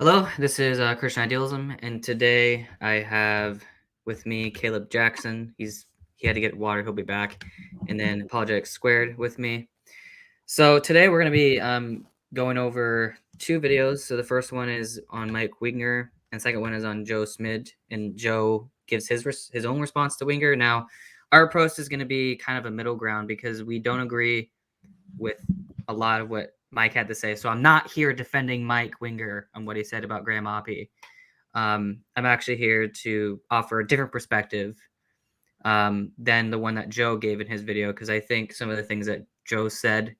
Hello, this is Christian Idealism, and today I have with me Caleb Jackson. He had to get water; he'll be back, and then Apologetics Squared with me. So today we're going to be going over two videos. So the first one is on Mike Winger, and the second one is on Joe Schmid, and Joe gives his own response to Winger. Now, our approach is going to be kind of a middle ground because we don't agree with a lot of what Mike had to say. So I'm not here defending Mike Winger on what he said about Graham Oppie. I'm actually here to offer a different perspective than the one that Joe gave in his video, because I think some of the things that Joe said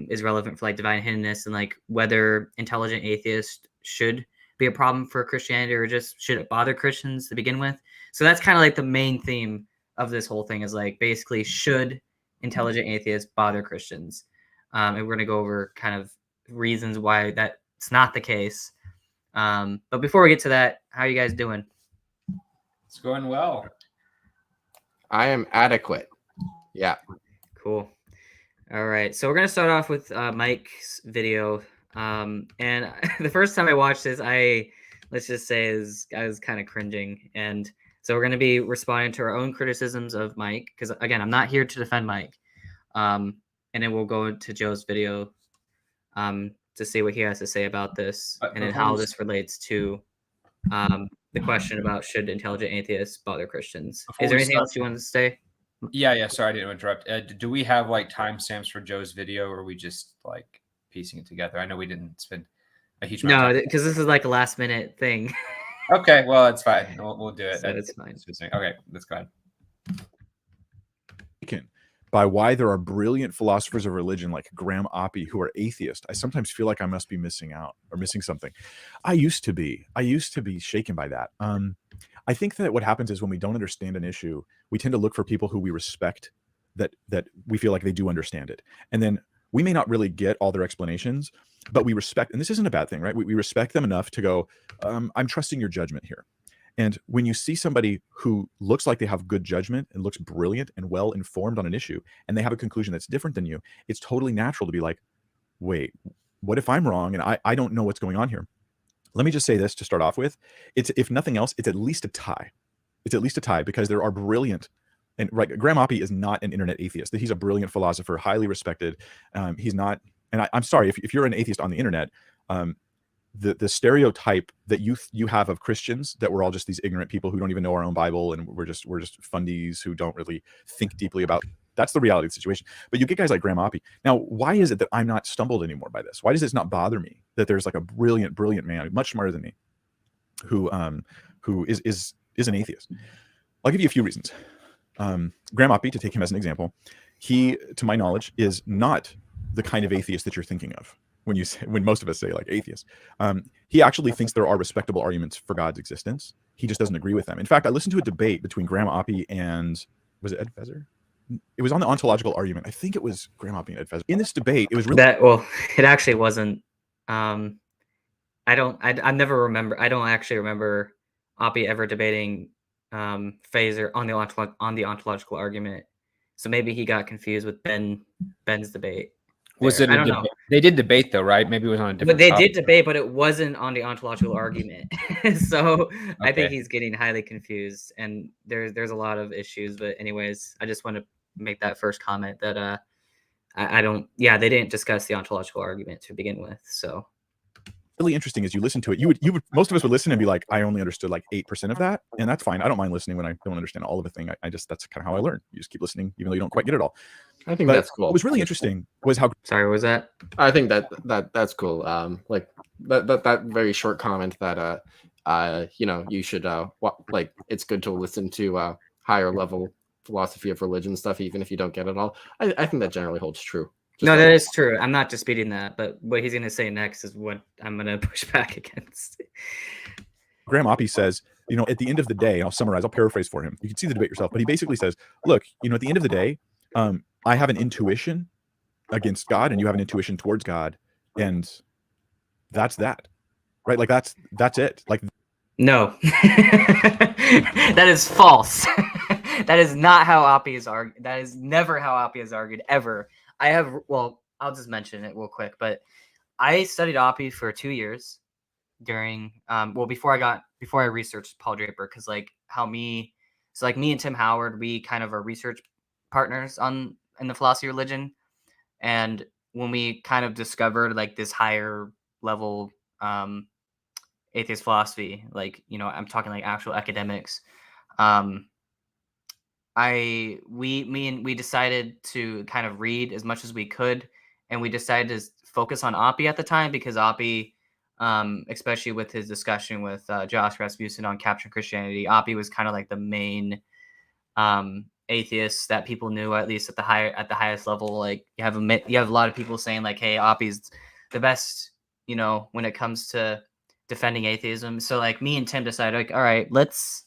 is relevant for like divine hiddenness and like whether intelligent atheists should be a problem for Christianity or just should it bother Christians to begin with. So that's kind of like the main theme of this whole thing is like basically should intelligent atheists bother Christians? And we're going to go over kind of reasons why that's not the case. But before we get to that, how are you guys doing? It's going well. I am adequate. Yeah. Cool. All right. So we're going to start off with Mike's video. And the first time I watched this, let's just say I was kind of cringing. And so we're going to be responding to our own criticisms of Mike, because again, I'm not here to defend Mike. And then we'll go into Joe's video to see what he has to say about this, and then how this relates to the question about should intelligent atheists bother Christians. Is there anything else you wanted to say? Yeah. Sorry, I didn't interrupt. Do we have like timestamps for Joe's video, or are we just like piecing it together? I know we didn't spend a huge amount of time. Because this is like a last minute thing. Okay, well, it's fine. We'll do it. So it's fine. Okay, let's go ahead. By why there are brilliant philosophers of religion like Graham Oppie who are atheist, I sometimes feel like I must be missing out or missing something. I used to be shaken by that. I think that what happens is when we don't understand an issue, we tend to look for people who we respect that we feel like they do understand it. And then we may not really get all their explanations, but we respect, and this isn't a bad thing, right? We respect them enough to go, I'm trusting your judgment here. And when you see somebody who looks like they have good judgment and looks brilliant and well informed on an issue, and they have a conclusion that's different than you, it's totally natural to be like, wait, what if I'm wrong and I don't know what's going on here? Let me just say this to start off with. If nothing else, it's at least a tie. It's at least a tie because there are brilliant, and right, Graham Oppie is not an internet atheist. He's a brilliant philosopher, highly respected. He's not, and I'm sorry, if you're an atheist on the internet, the stereotype that you have of Christians, that we're all just these ignorant people who don't even know our own Bible, and we're just fundies who don't really think deeply about, that's the reality of the situation. But you get guys like Graham Oppie. Now, why is it that I'm not stumbled anymore by this? Why does this not bother me that there's like a brilliant man, much smarter than me, who is an atheist? I'll give you a few reasons. Graham Oppie, to take him as an example, he, to my knowledge, is not the kind of atheist that you're thinking of when most of us say like atheist. He actually thinks there are respectable arguments for God's existence. He just doesn't agree with them. In fact, I listened to a debate between Graham Oppie and, was it Ed Fezer? It was on the ontological argument. I think it was Graham Oppie and Ed Fezer. In this debate, it was really it actually wasn't. I don't actually remember Oppie ever debating Fezer on the ontological argument. So maybe he got confused with Ben's debate. Was it? I don't know. They did debate though, right? Maybe it was on a different. But they did debate, but it wasn't on the ontological argument. So okay. I think he's getting highly confused, and there's a lot of issues. But anyways, I just want to make that first comment that I don't. Yeah, they didn't discuss the ontological argument to begin with. So really interesting as you listen to it. You would most of us would listen and be like, I only understood like 8% of that, and that's fine. I don't mind listening when I don't understand all of a thing. I just, that's kind of how I learn. You just keep listening even though you don't quite get it all. I think that's cool. What was really interesting was how. Sorry, what was that? I think that's cool. Like that very short comment that you should like, it's good to listen to higher level philosophy of religion stuff even if you don't get it all. I think that generally holds true. No, that is true. I'm not disputing that, but what he's going to say next is what I'm going to push back against. Graham Oppie says, at the end of the day, I'll summarize, I'll paraphrase for him. You can see the debate yourself, but he basically says, look, at the end of the day, I have an intuition against God and you have an intuition towards God. And that's that, right? Like that's it. Like, no, that is false. That is not how Oppie is argued. That is never how Oppie is argued ever. I'll just mention it real quick, but I studied Oppie for 2 years. during before I researched Paul Draper, because like me and Tim Howard, we kind of are research partners in the philosophy of religion. And when we kind of discovered like this higher level atheist philosophy, like, you know, I'm talking like actual academics, we decided to kind of read as much as we could, and we decided to focus on Oppie at the time, because Oppie, especially with his discussion with Josh Rasmussen on Capturing Christianity, Oppie was kind of like the main atheists that people knew, at least at the highest level. Like you have a lot of people saying like, hey, Oppie's the best, you know, when it comes to defending atheism. So like me and Tim decided, like, all right, let's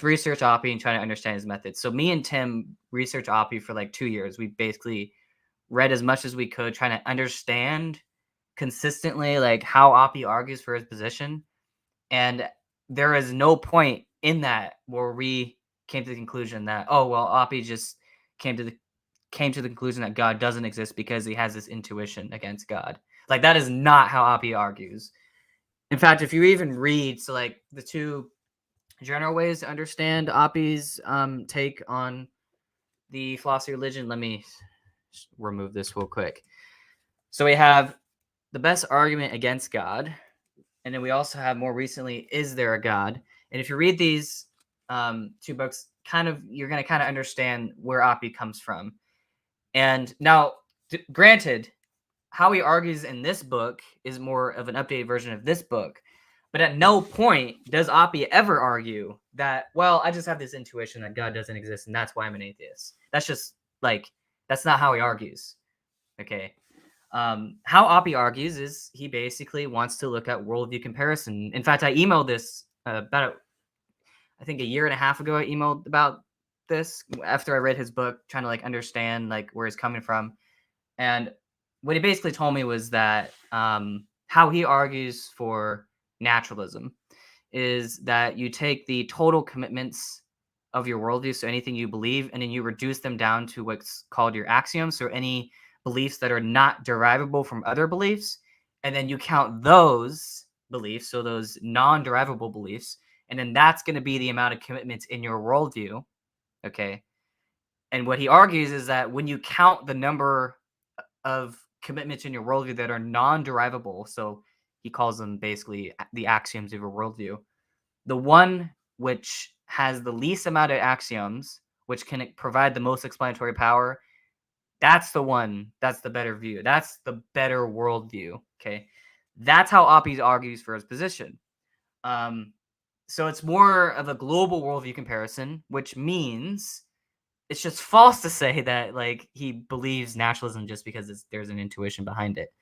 research Oppie and try to understand his methods. So me and Tim researched Oppie for like 2 years. We basically read as much as we could, trying to understand consistently like how Oppie argues for his position. And there is no point in that where we came to the conclusion that, oh, well, Oppie just came to the conclusion that God doesn't exist because he has this intuition against God. Like, that is not how Oppie argues. In fact, if you even read, so like the two general ways to understand Oppie's take on the philosophy of religion, let me remove this real quick. So we have the best argument against God, and then we also have more recently, is there a God? And if you read these two books, you're going to kind of understand where Oppie comes from. And now, granted, how he argues in this book is more of an updated version of this book. But at no point does Oppie ever argue that, well, I just have this intuition that God doesn't exist, and that's why I'm an atheist. That's just like, that's not how he argues. Okay. How Oppie argues is he basically wants to look at worldview comparison. In fact, I emailed this about, I think, a year and a half ago. I emailed about this after I read his book, trying to like understand like where he's coming from. And what he basically told me was that how he argues for naturalism is that you take the total commitments of your worldview, so anything you believe, and then you reduce them down to what's called your axioms, or any beliefs that are not derivable from other beliefs, and then you count those beliefs, so those non-derivable beliefs, and then that's going to be the amount of commitments in your worldview. Okay. And what he argues is that when you count the number of commitments in your worldview that are non-derivable, so he calls them basically the axioms of your worldview, the one which has the least amount of axioms, which can provide the most explanatory power, that's the one, that's the better view. That's the better worldview. Okay. That's how Oppie argues for his position. So it's more of a global worldview comparison, which means it's just false to say that like he believes naturalism just because there's an intuition behind it.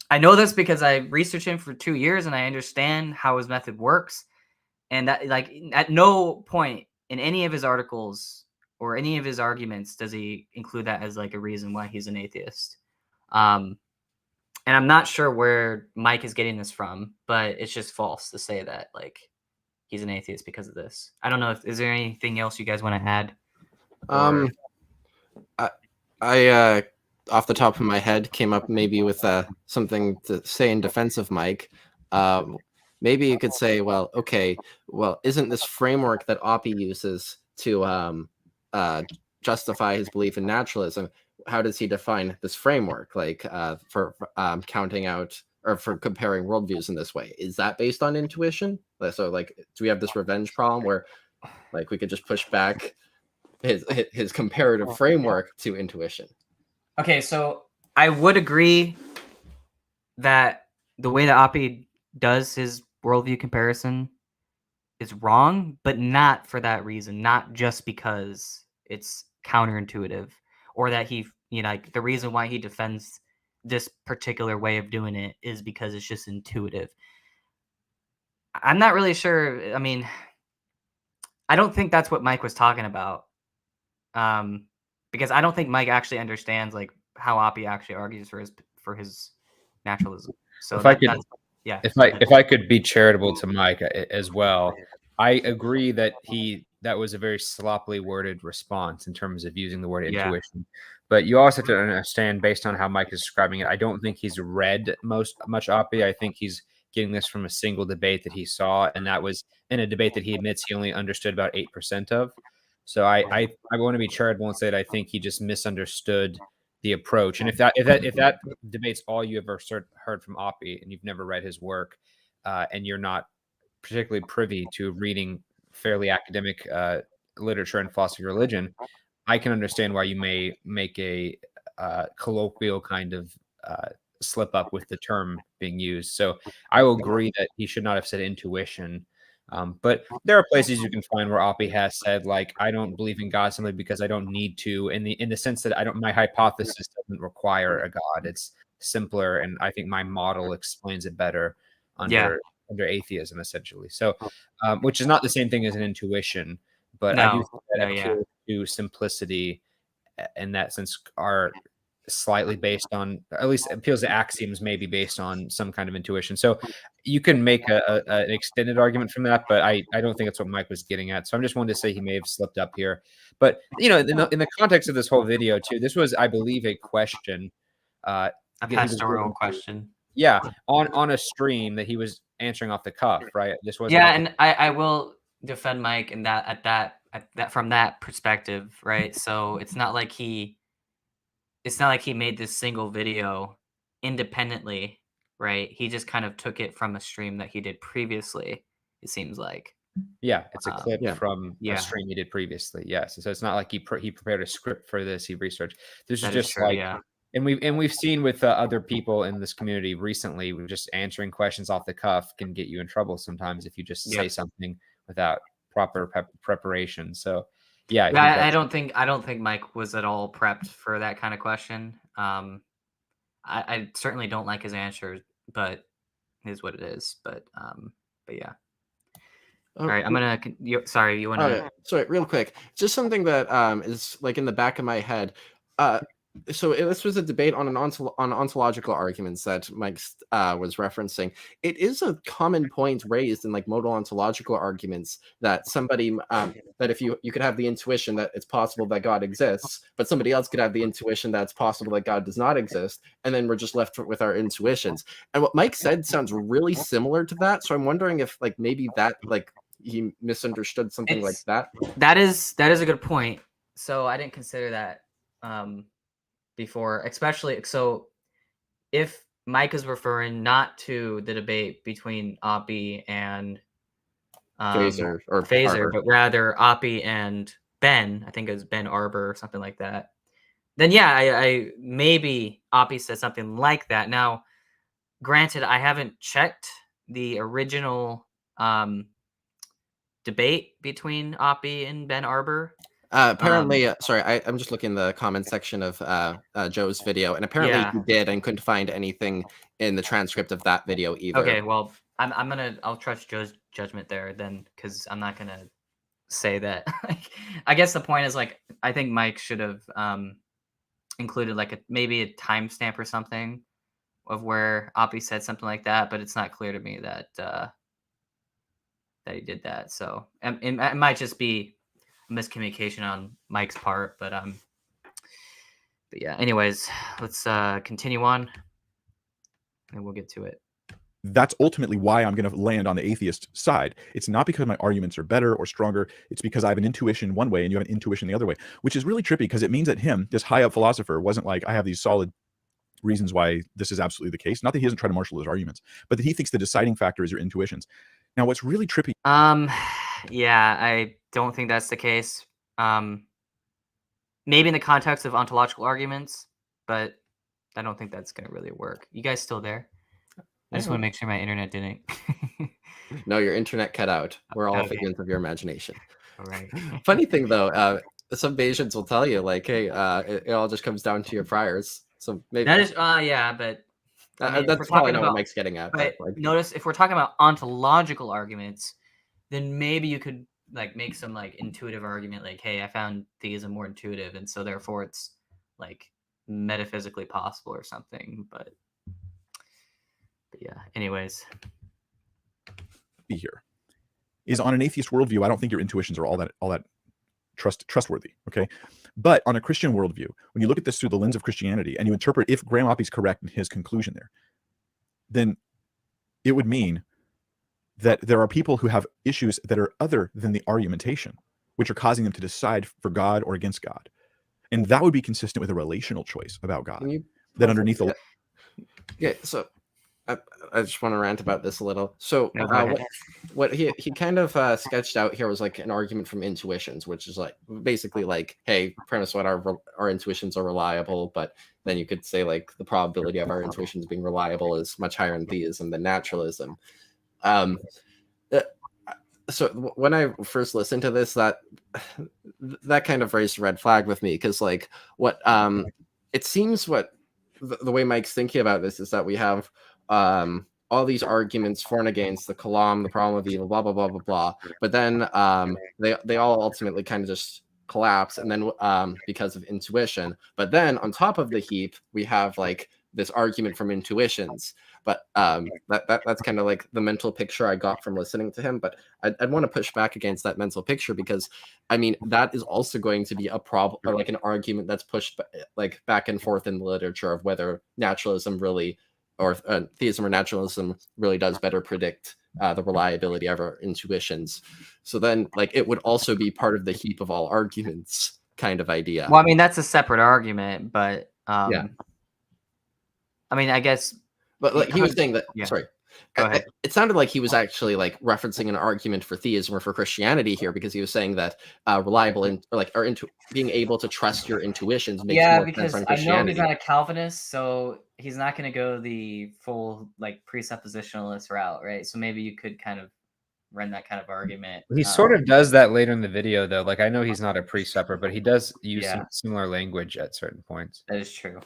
I know this because I researched him for 2 years and I understand how his method works. And that, like, at no point in any of his articles or any of his arguments does he include that as like a reason why he's an atheist. And I'm not sure where Mike is getting this from, but it's just false to say that like he's an atheist because of this. I don't know. Is there anything else you guys want to add? I off the top of my head came up maybe with something to say in defense of Mike. Maybe you could say, well, okay, well, isn't this framework that Oppie uses to justify his belief in naturalism? How does he define this framework, like for counting out or for comparing worldviews in this way? Is that based on intuition? So, like, do we have this revenge problem where, like, we could just push back his comparative framework to intuition? Okay, so I would agree that the way that Oppie does his worldview comparison is wrong, but not for that reason, not just because it's counterintuitive, or that he, you know, like the reason why he defends this particular way of doing it is because it's just intuitive. I'm not really sure. I mean, I don't think that's what Mike was talking about. Because I don't think Mike actually understands like how Oppie actually argues for his naturalism. So if I could be charitable to Mike as well, I agree that that was a very sloppily worded response in terms of using the word Yeah. intuition. But you also have to understand, based on how Mike is describing it, I don't think he's read much Oppie. I think he's getting this from a single debate that he saw, and that was in a debate that he admits he only understood about 8% of. So I want to be charitable and say that I think he just misunderstood the approach. And if that debate's all you ever heard from Oppie, and you've never read his work, and you're not particularly privy to reading fairly academic literature and philosophy of religion, I can understand why you may make a colloquial kind of slip up with the term being used. So I will agree that he should not have said intuition. But there are places you can find where Oppie has said, like, I don't believe in God simply because I don't need to, in the sense that my hypothesis doesn't require a God. It's simpler, and I think my model explains it better under atheism, essentially. So, which is not the same thing as an intuition, but I do think that appeals to simplicity in that sense are slightly based on, at least appeals to axioms, maybe based on some kind of intuition. So you can make an extended argument from that, but I don't think that's what Mike was getting at. So I'm just wanted to say he may have slipped up here. But, you know, in the context of this whole video too, this was, I believe, a question. A pastoral question. Yeah, on a stream that he was answering off the cuff, right? This was and I will defend Mike in that from that perspective, right? So it's not like he made this single video independently, right? He just kind of took it from a stream that he did previously, it seems like. Yeah, it's a clip from a stream he did previously. Yes, so it's not like he prepared a script for this. He researched. This is just true, and we've seen with other people in this community recently, just answering questions off the cuff can get you in trouble sometimes if you just say something without proper preparation. So yeah, I don't think Mike was at all prepped for that kind of question. I certainly don't like his answers, but it is what it is. But yeah. All right, I'm gonna. Sorry, you want to? Sorry, real quick. Just something that is like in the back of my head. So this was a debate on on ontological arguments that Mike was referencing. It is a common point raised in like modal ontological arguments that somebody that if you could have the intuition that it's possible that God exists, but somebody else could have the intuition that it's possible that God does not exist, and then we're just left with our intuitions. And what Mike said sounds really similar to that. So I'm wondering if like maybe that like he misunderstood something like that. That is a good point. So I didn't consider that before, especially so if Mike is referring not to the debate between Oppie and Phaser, but rather Oppie and Ben, I think it was Ben Arbor or something like that, then yeah, I maybe Oppie said something like that. Now, granted, I haven't checked the original debate between Oppie and Ben Arbor. Apparently, sorry, I'm just looking in the comment section of Joe's video, and apparently he did, and couldn't find anything in the transcript of that video either. Okay, well, I'll trust Joe's judgment there then, because I'm not gonna say that. I guess the point is, like, I think Mike should have included like maybe a timestamp or something of where Oppie said something like that, but it's not clear to me that he did that. So it might just be miscommunication on Mike's part, but yeah, anyways, let's continue on and we'll get to it. That's ultimately why I'm going to land on the atheist side. It's not because my arguments are better or stronger. It's because I have an intuition one way and you have an intuition the other way, which is really trippy because it means that him, this high up philosopher, wasn't like, I have these solid reasons why this is absolutely the case. Not that he doesn't try to marshal his arguments, but that he thinks the deciding factor is your intuitions. Now, what's really trippy. Yeah, I don't think that's the case. Maybe in the context of ontological arguments, but I don't think that's going to really work. You guys still there? I just want to make sure my internet didn't. No, your internet cut out. We're all figments of your imagination. All right. Funny thing though, some Bayesians will tell you like, hey, it all just comes down to your priors. So maybe that is, yeah, but I mean, that's probably not what Mike's getting at. But like, notice if we're talking about ontological arguments, then maybe you could like make some like intuitive argument, like, hey, I found theism more intuitive, and so therefore it's like metaphysically possible or something. But yeah, anyways. Be here. is on an atheist worldview, I don't think your intuitions are all that trustworthy. Okay. But on a Christian worldview, when you look at this through the lens of Christianity and you interpret if Graham Oppy's correct in his conclusion there, then it would mean that there are people who have issues that are other than the argumentation, which are causing them to decide for God or against God. And that would be consistent with a relational choice about God. That underneath the... Yeah, so I just want to rant about this a little. So what he kind of sketched out here was like an argument from intuitions, which is like basically like, hey, premise what our intuitions are reliable, but then you could say like the probability of our intuitions being reliable is much higher in theism than naturalism. So when I first listened to this, that kind of raised a red flag with me, because like what it seems what the way Mike's thinking about this is that we have all these arguments for and against the kalam, the problem of evil, blah blah blah blah blah, but then they all ultimately kind of just collapse, and then because of intuition. But then on top of the heap, we have like this argument from intuitions. But that's kind of like the mental picture I got from listening to him. But I'd want to push back against that mental picture, because I mean that is also going to be a problem, or like an argument that's pushed like back and forth in the literature of whether naturalism really, or theism or naturalism really does better predict the reliability of our intuitions. So then like it would also be part of the heap of all arguments kind of idea. Well, I mean, that's a separate argument, but yeah. I mean, I guess... But like he was saying that, yeah. sorry, Go ahead. It sounded like he was actually like referencing an argument for theism or for Christianity here, because he was saying that reliable being able to trust your intuitions makes more sense on Christianity. I know he's not a Calvinist, so he's not going to go the full like presuppositionalist route, right? So maybe you could kind of run that kind of argument. He sort of does that later in the video, though. Like I know he's not a presupper, but he does use some similar language at certain points. That is true.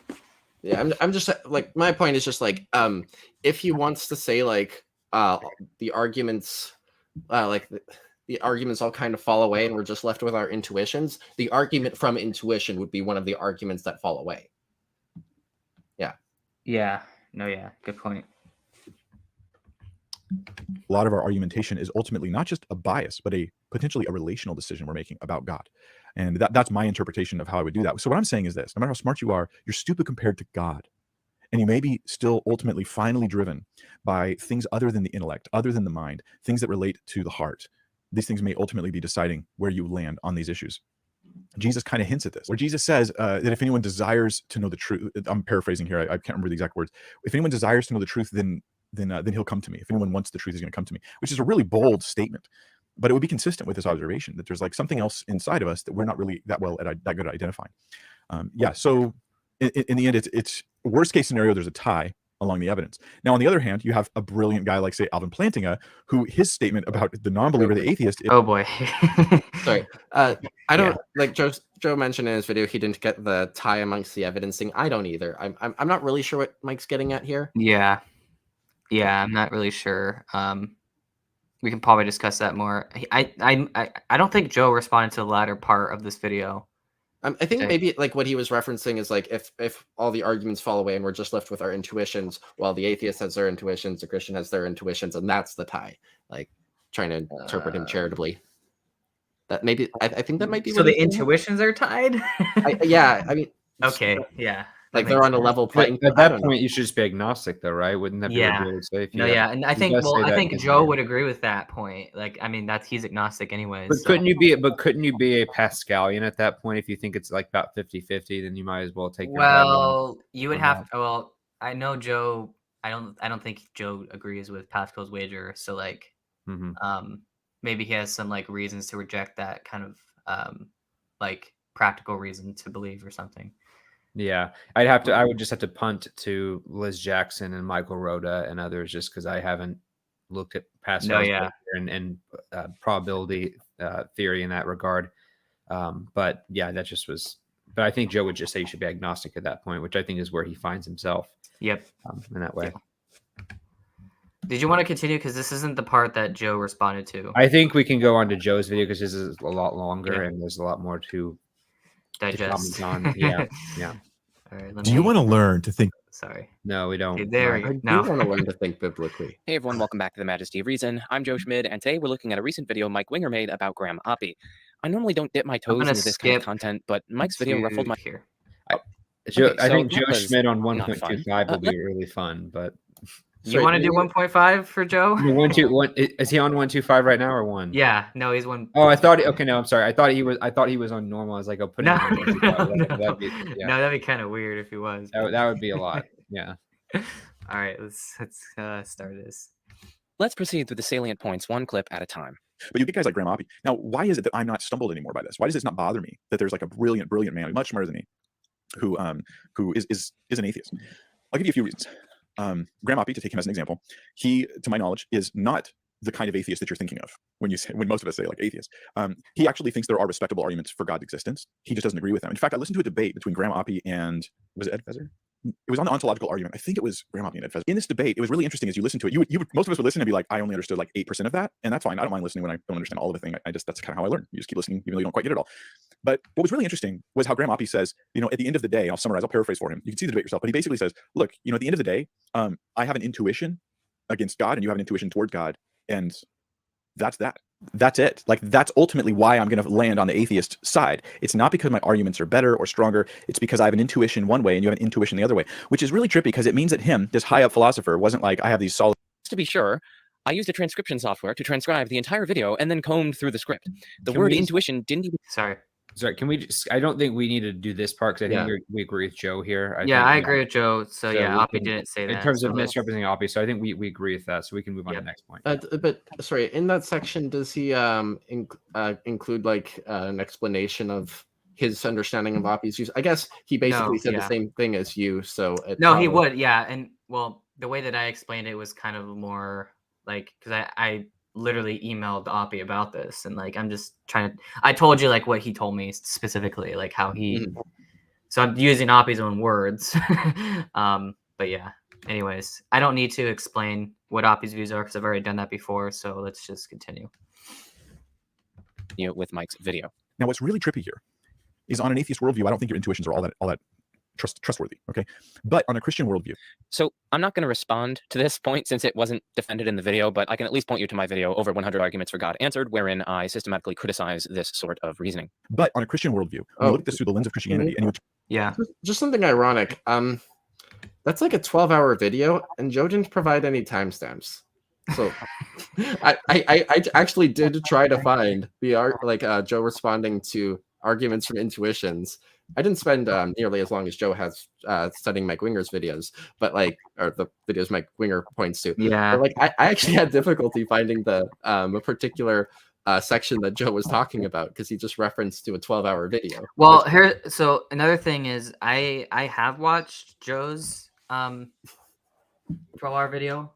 Yeah, I'm just like, my point is just like, if he wants to say like the arguments the arguments all kind of fall away and we're just left with our intuitions, the argument from intuition would be one of the arguments that fall away. Yeah, good point. A lot of our argumentation is ultimately not just a bias, but potentially a relational decision we're making about God. And that's my interpretation of how I would do that. So what I'm saying is this: no matter how smart you are, you're stupid compared to God. And you may be still ultimately finally driven by things other than the intellect, other than the mind, things that relate to the heart. These things may ultimately be deciding where you land on these issues. Jesus kind of hints at this, where Jesus says that if anyone desires to know the truth, I'm paraphrasing here, I can't remember the exact words. If anyone desires to know the truth, then he'll come to me. If anyone wants the truth, he's going to come to me, which is a really bold statement. But it would be consistent with this observation that there's like something else inside of us that we're not really that good at identifying. So in the end, it's worst case scenario, there's a tie along the evidence. Now, on the other hand, you have a brilliant guy like, say, Alvin Plantinga, who his statement about the non-believer, the atheist. Oh boy. Sorry. I don't like Joe mentioned in his video, he didn't get the tie amongst the evidencing. I don't either. I'm not really sure what Mike's getting at here. Yeah, I'm not really sure. We can probably discuss that more. I don't think Joe responded to the latter part of this video. I think maybe like what he was referencing is like if all the arguments fall away and we're just left with our intuitions, while the atheist has their intuitions, the Christian has their intuitions, and that's the tie. Like trying to interpret him charitably. That maybe I think that might be. So the intuitions are tied. I mean. Okay. Yeah. Like they're on a level playing. At that point, you should just be agnostic, though, right? Wouldn't that be really safe? And I think Joe would agree with that point. Like, I mean, he's agnostic anyways. But couldn't you be a Pascalian at that point if you think it's like about 50-50? Then you might as well take. Well, you would have. Well, I know Joe. I don't think Joe agrees with Pascal's wager. So like, maybe he has some like reasons to reject that kind of like practical reason to believe or something. Yeah, I would just have to punt to Liz Jackson and Michael Rhoda and others, just because I haven't looked at Pascal's and probability theory in that regard. But yeah, that just was. But I think Joe would just say you should be agnostic at that point, which I think is where he finds himself. Yep. In that way. Did you want to continue? Because this isn't the part that Joe responded to. I think we can go on to Joe's video because this is a lot longer and there's a lot more to digest. Yeah. All right, do you want to learn to think Sorry. No, we don't. Okay, there we I go. do No. want to learn to think biblically. Hey everyone, welcome back to the Majesty of Reason. I'm Joe Schmid, and today we're looking at a recent video Mike Winger made about Graham Oppie. I normally don't dip my toes gonna into this kind of skip content, but Mike's video to ruffled my... here. Joe, Okay, I so think that Joe was Schmid on not fun. 1.25 will be really fun, but You want to do 1.5 for Joe? no, 1.2. Is he on 1.25 right now or 1? Yeah. No, he's 1. Oh, I thought. Okay, no, I'm sorry. I thought he was on normal. I was like, I'll put him No, on 1.25. no, That'd be, yeah, no, that'd be kind of weird if he was. that would be a lot. Yeah. All right, let's start this. Let's proceed through the salient points, one clip at a time. But you get guys like Graham Oppie. Now, why is it that I'm not stumbled anymore by this? Why does this not bother me that there's like a brilliant man, much smarter than me, who is an atheist? I'll give you a few reasons. Graham Oppie, to take him as an example, he, to my knowledge, is not the kind of atheist that you're thinking of when most of us say like atheist. He actually thinks there are respectable arguments for God's existence. He just doesn't agree with them. In fact, I listened to a debate between Graham Oppie and, was it Ed Fezer? It was on the ontological argument. I think it was Graham Oppie and Ed Fezer. In this debate, it was really interesting as you listen to it. You would, most of us would listen and be like, I only understood like 8% of that, and that's fine. I don't mind listening when I don't understand all of the thing. That's kind of how I learn. You just keep listening even though you don't quite get it all. But what was really interesting was how Graham Oppie says, at the end of the day, I'll paraphrase for him. You can see the debate yourself, but he basically says, look, at the end of the day, I have an intuition against God and you have an intuition toward God, and that's that. That's it. Like, that's ultimately why I'm going to land on the atheist side. It's not because my arguments are better or stronger. It's because I have an intuition one way and you have an intuition the other way, which is really trippy because it means that him, this high up philosopher, wasn't like, I have these solid. To be sure, I used a transcription software to transcribe the entire video and then combed through the script. The word intuition didn't even... Sorry, can we just, I don't think we need to do this part because I think we agree with Joe here. I agree with Joe. So yeah, Oppie didn't say that. In terms of misrepresenting Oppie, so I think we agree with that. So we can move on to the next point. But sorry, in that section, does he include like an explanation of his understanding of Oppie's use? I guess he basically said the same thing as you. So he would, yeah. And well, the way that I explained it was kind of more like, because I literally emailed Oppie about this, and like I'm just trying to, I told you like what he told me specifically, like how he so I'm using Oppie's own words. But yeah, anyways, I don't need to explain what Oppie's views are because I've already done that before, so let's just continue with Mike's video. Now what's really trippy here is, on an atheist worldview, I don't think your intuitions are all that trustworthy, okay? But on a Christian worldview. So I'm not going to respond to this point since it wasn't defended in the video, but I can at least point you to my video, Over 100 Arguments for God Answered, wherein I systematically criticize this sort of reasoning. But on a Christian worldview, when you look at this through the lens of Christianity, and just something ironic. That's like a 12-hour video, and Joe didn't provide any timestamps. So I actually did try to find the Joe responding to arguments from intuitions. I didn't spend nearly as long as Joe has studying Mike Winger's videos, but or the videos Mike Winger points to. Yeah. But I actually had difficulty finding the a particular section that Joe was talking about because he just referenced to a 12-hour video. Well, so another thing is I have watched Joe's 12-hour video.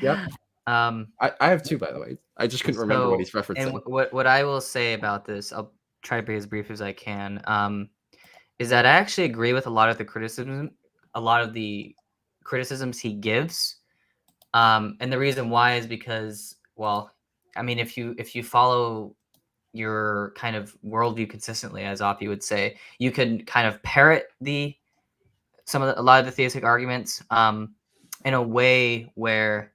Yep. I have two, by the way. I just couldn't remember what he's referencing. And what I will say about this, I'll try to be as brief as I can. Is that I actually agree with a lot of the criticisms he gives. And the reason why is because, well, I mean, if you follow your kind of worldview consistently, as Oppie would say, you can kind of parrot a lot of the theistic arguments in a way where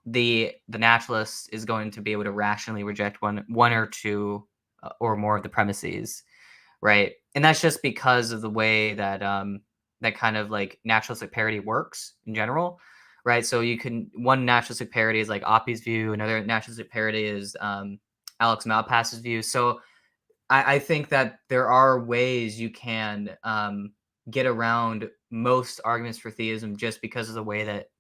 the naturalist is going to be able to rationally reject one or two or more of the premises, right? And that's just because of the way that that kind of like naturalistic parity works in general, right? So one naturalistic parity is like Oppie's view, another naturalistic parity is Alex Malpass's view. So I think that there are ways you can get around most arguments for theism just because of the way that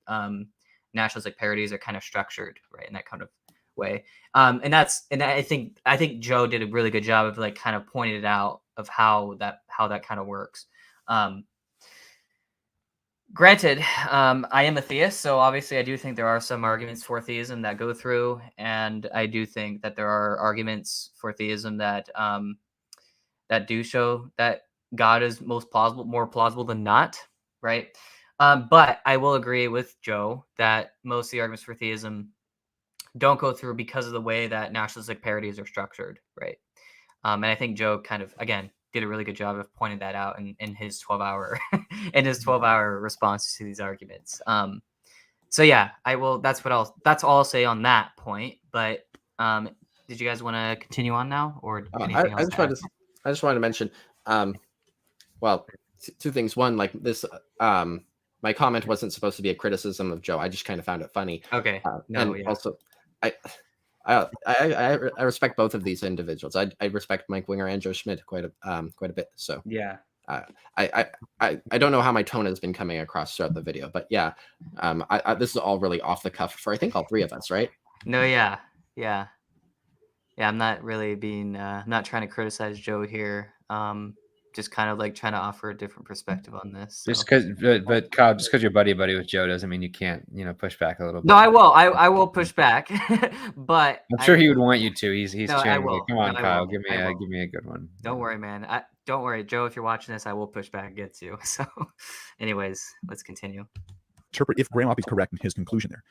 naturalistic parities are kind of structured, right, in that kind of way. And I think Joe did a really good job of like kind of pointing it out of how that kind of works. Granted, I am a theist, so obviously I do think there are some arguments for theism that go through, and I do think that there are arguments for theism that that do show that God is more plausible than not, right? But I will agree with Joe that most of the arguments for theism don't go through because of the way that naturalistic parities are structured, right? And I think Joe kind of, again, did a really good job of pointing that out in his 12-hour in his 12-hour response to these arguments. So yeah, that's all I'll say on that point. But did you guys want to continue on now, or anything else? I just wanted to mention, well, two things. One, like this, my comment wasn't supposed to be a criticism of Joe. I just kind of found it funny. Okay. Also, I respect both of these individuals. I respect Mike Winger and Joe Schmid quite a bit. So yeah. I don't know how my tone has been coming across throughout the video, but yeah, this is all really off the cuff for I think all three of us, right? No, yeah. I'm not really being not trying to criticize Joe here. Just kind of like trying to offer a different perspective on this. So. Just because, but Kyle, just because you're buddy with Joe doesn't mean you can't, push back a little bit. No, I will. I will push back, but I'm sure he would want you to. He's no, cheering. Come on, no, Kyle, give me a good one. Don't worry, man. Don't worry, Joe. If you're watching this, I will push back against you. So, anyways, let's continue. Interpret if Graham Oppy's correct in his conclusion there,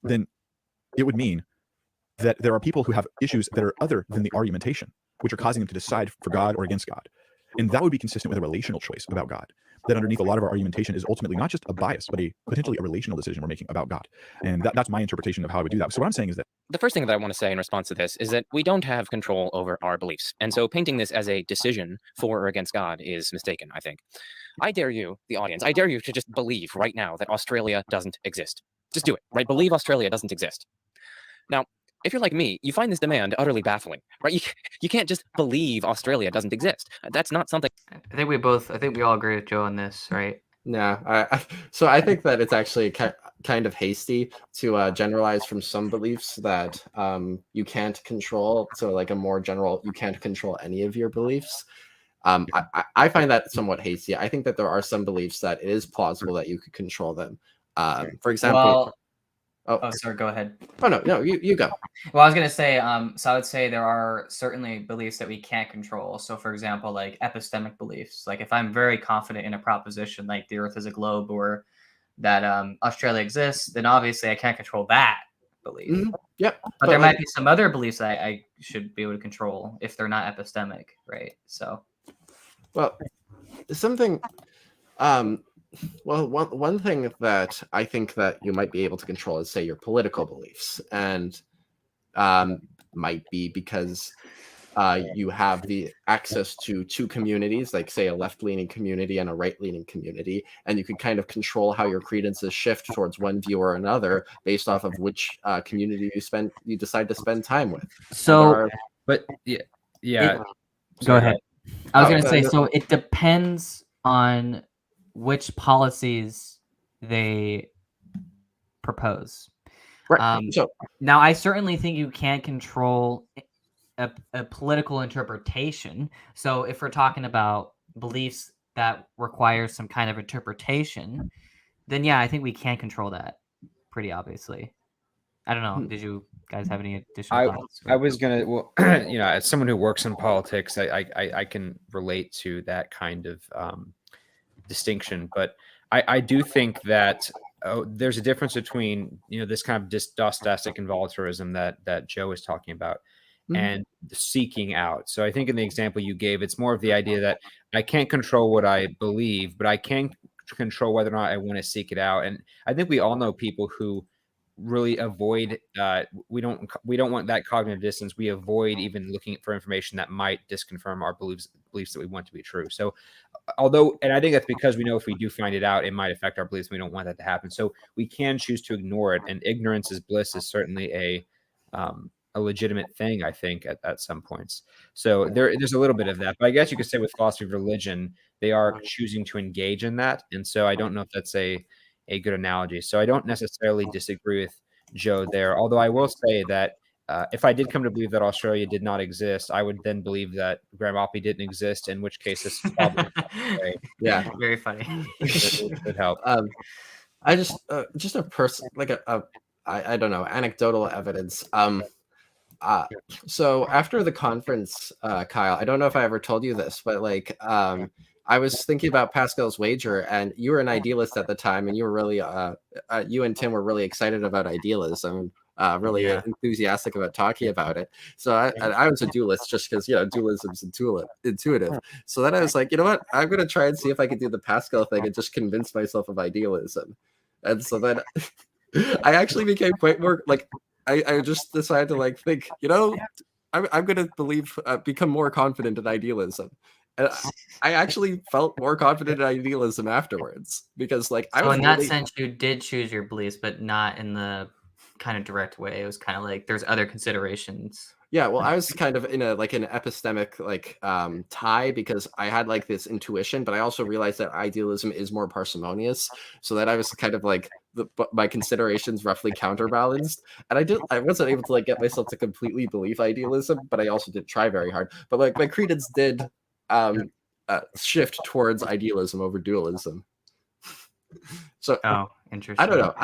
then it would mean that there are people who have issues that are other than the argumentation, which are causing them to decide for God or against God. And that would be consistent with a relational choice about God. That underneath a lot of our argumentation is ultimately not just a bias, but potentially a relational decision we're making about God. And that's my interpretation of how I would do that. So what I'm saying is that the first thing that I want to say in response to this is that we don't have control over our beliefs. And so painting this as a decision for or against God is mistaken, I think. I dare you, the audience, I dare you to just believe right now that Australia doesn't exist. Just do it, right? Believe Australia doesn't exist. Now, if you're like me, you find this demand utterly baffling, right? You can't just believe Australia doesn't exist. That's not something. I think we all agree with Joe on this, right? No, so I think that it's actually kind of hasty to generalize from some beliefs that you can't control. So like a more general, you can't control any of your beliefs. I find that somewhat hasty. I think that there are some beliefs that it is plausible that you could control them. For example. Oh, sorry, go ahead. Oh, no, you go. Well, I was going to say, so I would say there are certainly beliefs that we can't control. So, for example, like epistemic beliefs. Like if I'm very confident in a proposition like the Earth is a globe or that Australia exists, then obviously I can't control that belief. Mm-hmm. Yep. But there might be some other beliefs that I should be able to control if they're not epistemic, right? So. Well, something... Well, one thing that I think that you might be able to control is, say, your political beliefs, and might be because you have the access to two communities, like, say, a left-leaning community and a right-leaning community, and you can kind of control how your credences shift towards one view or another based off of which community you decide to spend time with. So, but yeah. Go ahead. I was going to say, so it depends on which policies they propose. Right. Now, I certainly think you can't control a political interpretation. So if we're talking about beliefs that require some kind of interpretation, then yeah, I think we can control that pretty obviously. I don't know. Did you guys have any additional thoughts? I was gonna, well, as someone who works in politics, I can relate to that kind of distinction, but I do think that there's a difference between this kind of dostastic involuntarism that Joe is talking about and seeking out. So I think in the example you gave, it's more of the idea that I can't control what I believe, but I can control whether or not I want to seek it out. And I think we all know people who really avoid we don't want that cognitive distance. We avoid even looking for information that might disconfirm our beliefs that we want to be true. So and I think that's because we know if we do find it out, it might affect our beliefs. We don't want that to happen. So we can choose to ignore it. And ignorance is bliss is certainly a legitimate thing, I think, at some points. So there's a little bit of that. But I guess you could say with philosophy of religion, they are choosing to engage in that. And so I don't know if that's a good analogy. So I don't necessarily disagree with Joe there. Although I will say that if I did come to believe that Australia did not exist, I would then believe that Graham Oppy didn't exist, in which case this is probably yeah, very funny. It would help. I just a person like I don't know, anecdotal evidence. So after the conference, Kyle, I don't know if I ever told you this, but like I was thinking about Pascal's wager, and you were an idealist at the time, and you were really you and Tim were really excited about idealism. really enthusiastic about talking about it. So I was a dualist just because, you know, dualism's intuitive. So then I was like, you know what? I'm going to try and see if I can do the Pascal thing and just convince myself of idealism. And so then I actually became quite more like, I just decided to like think, you know, I'm going to become more confident in idealism. And I actually felt more confident in idealism afterwards because like I So was in that really, sense, you did choose your beliefs, but not in the kind of direct way. It was kind of like there's other considerations. yeah, well, I was kind of in an epistemic like tie because I had like this intuition, but I also realized that idealism is more parsimonious, so that I was kind of like my considerations roughly counterbalanced, and I wasn't able to like get myself to completely believe idealism, but I also didn't try very hard. But like my credence did shift towards idealism over dualism. So Oh, I interesting. don't know.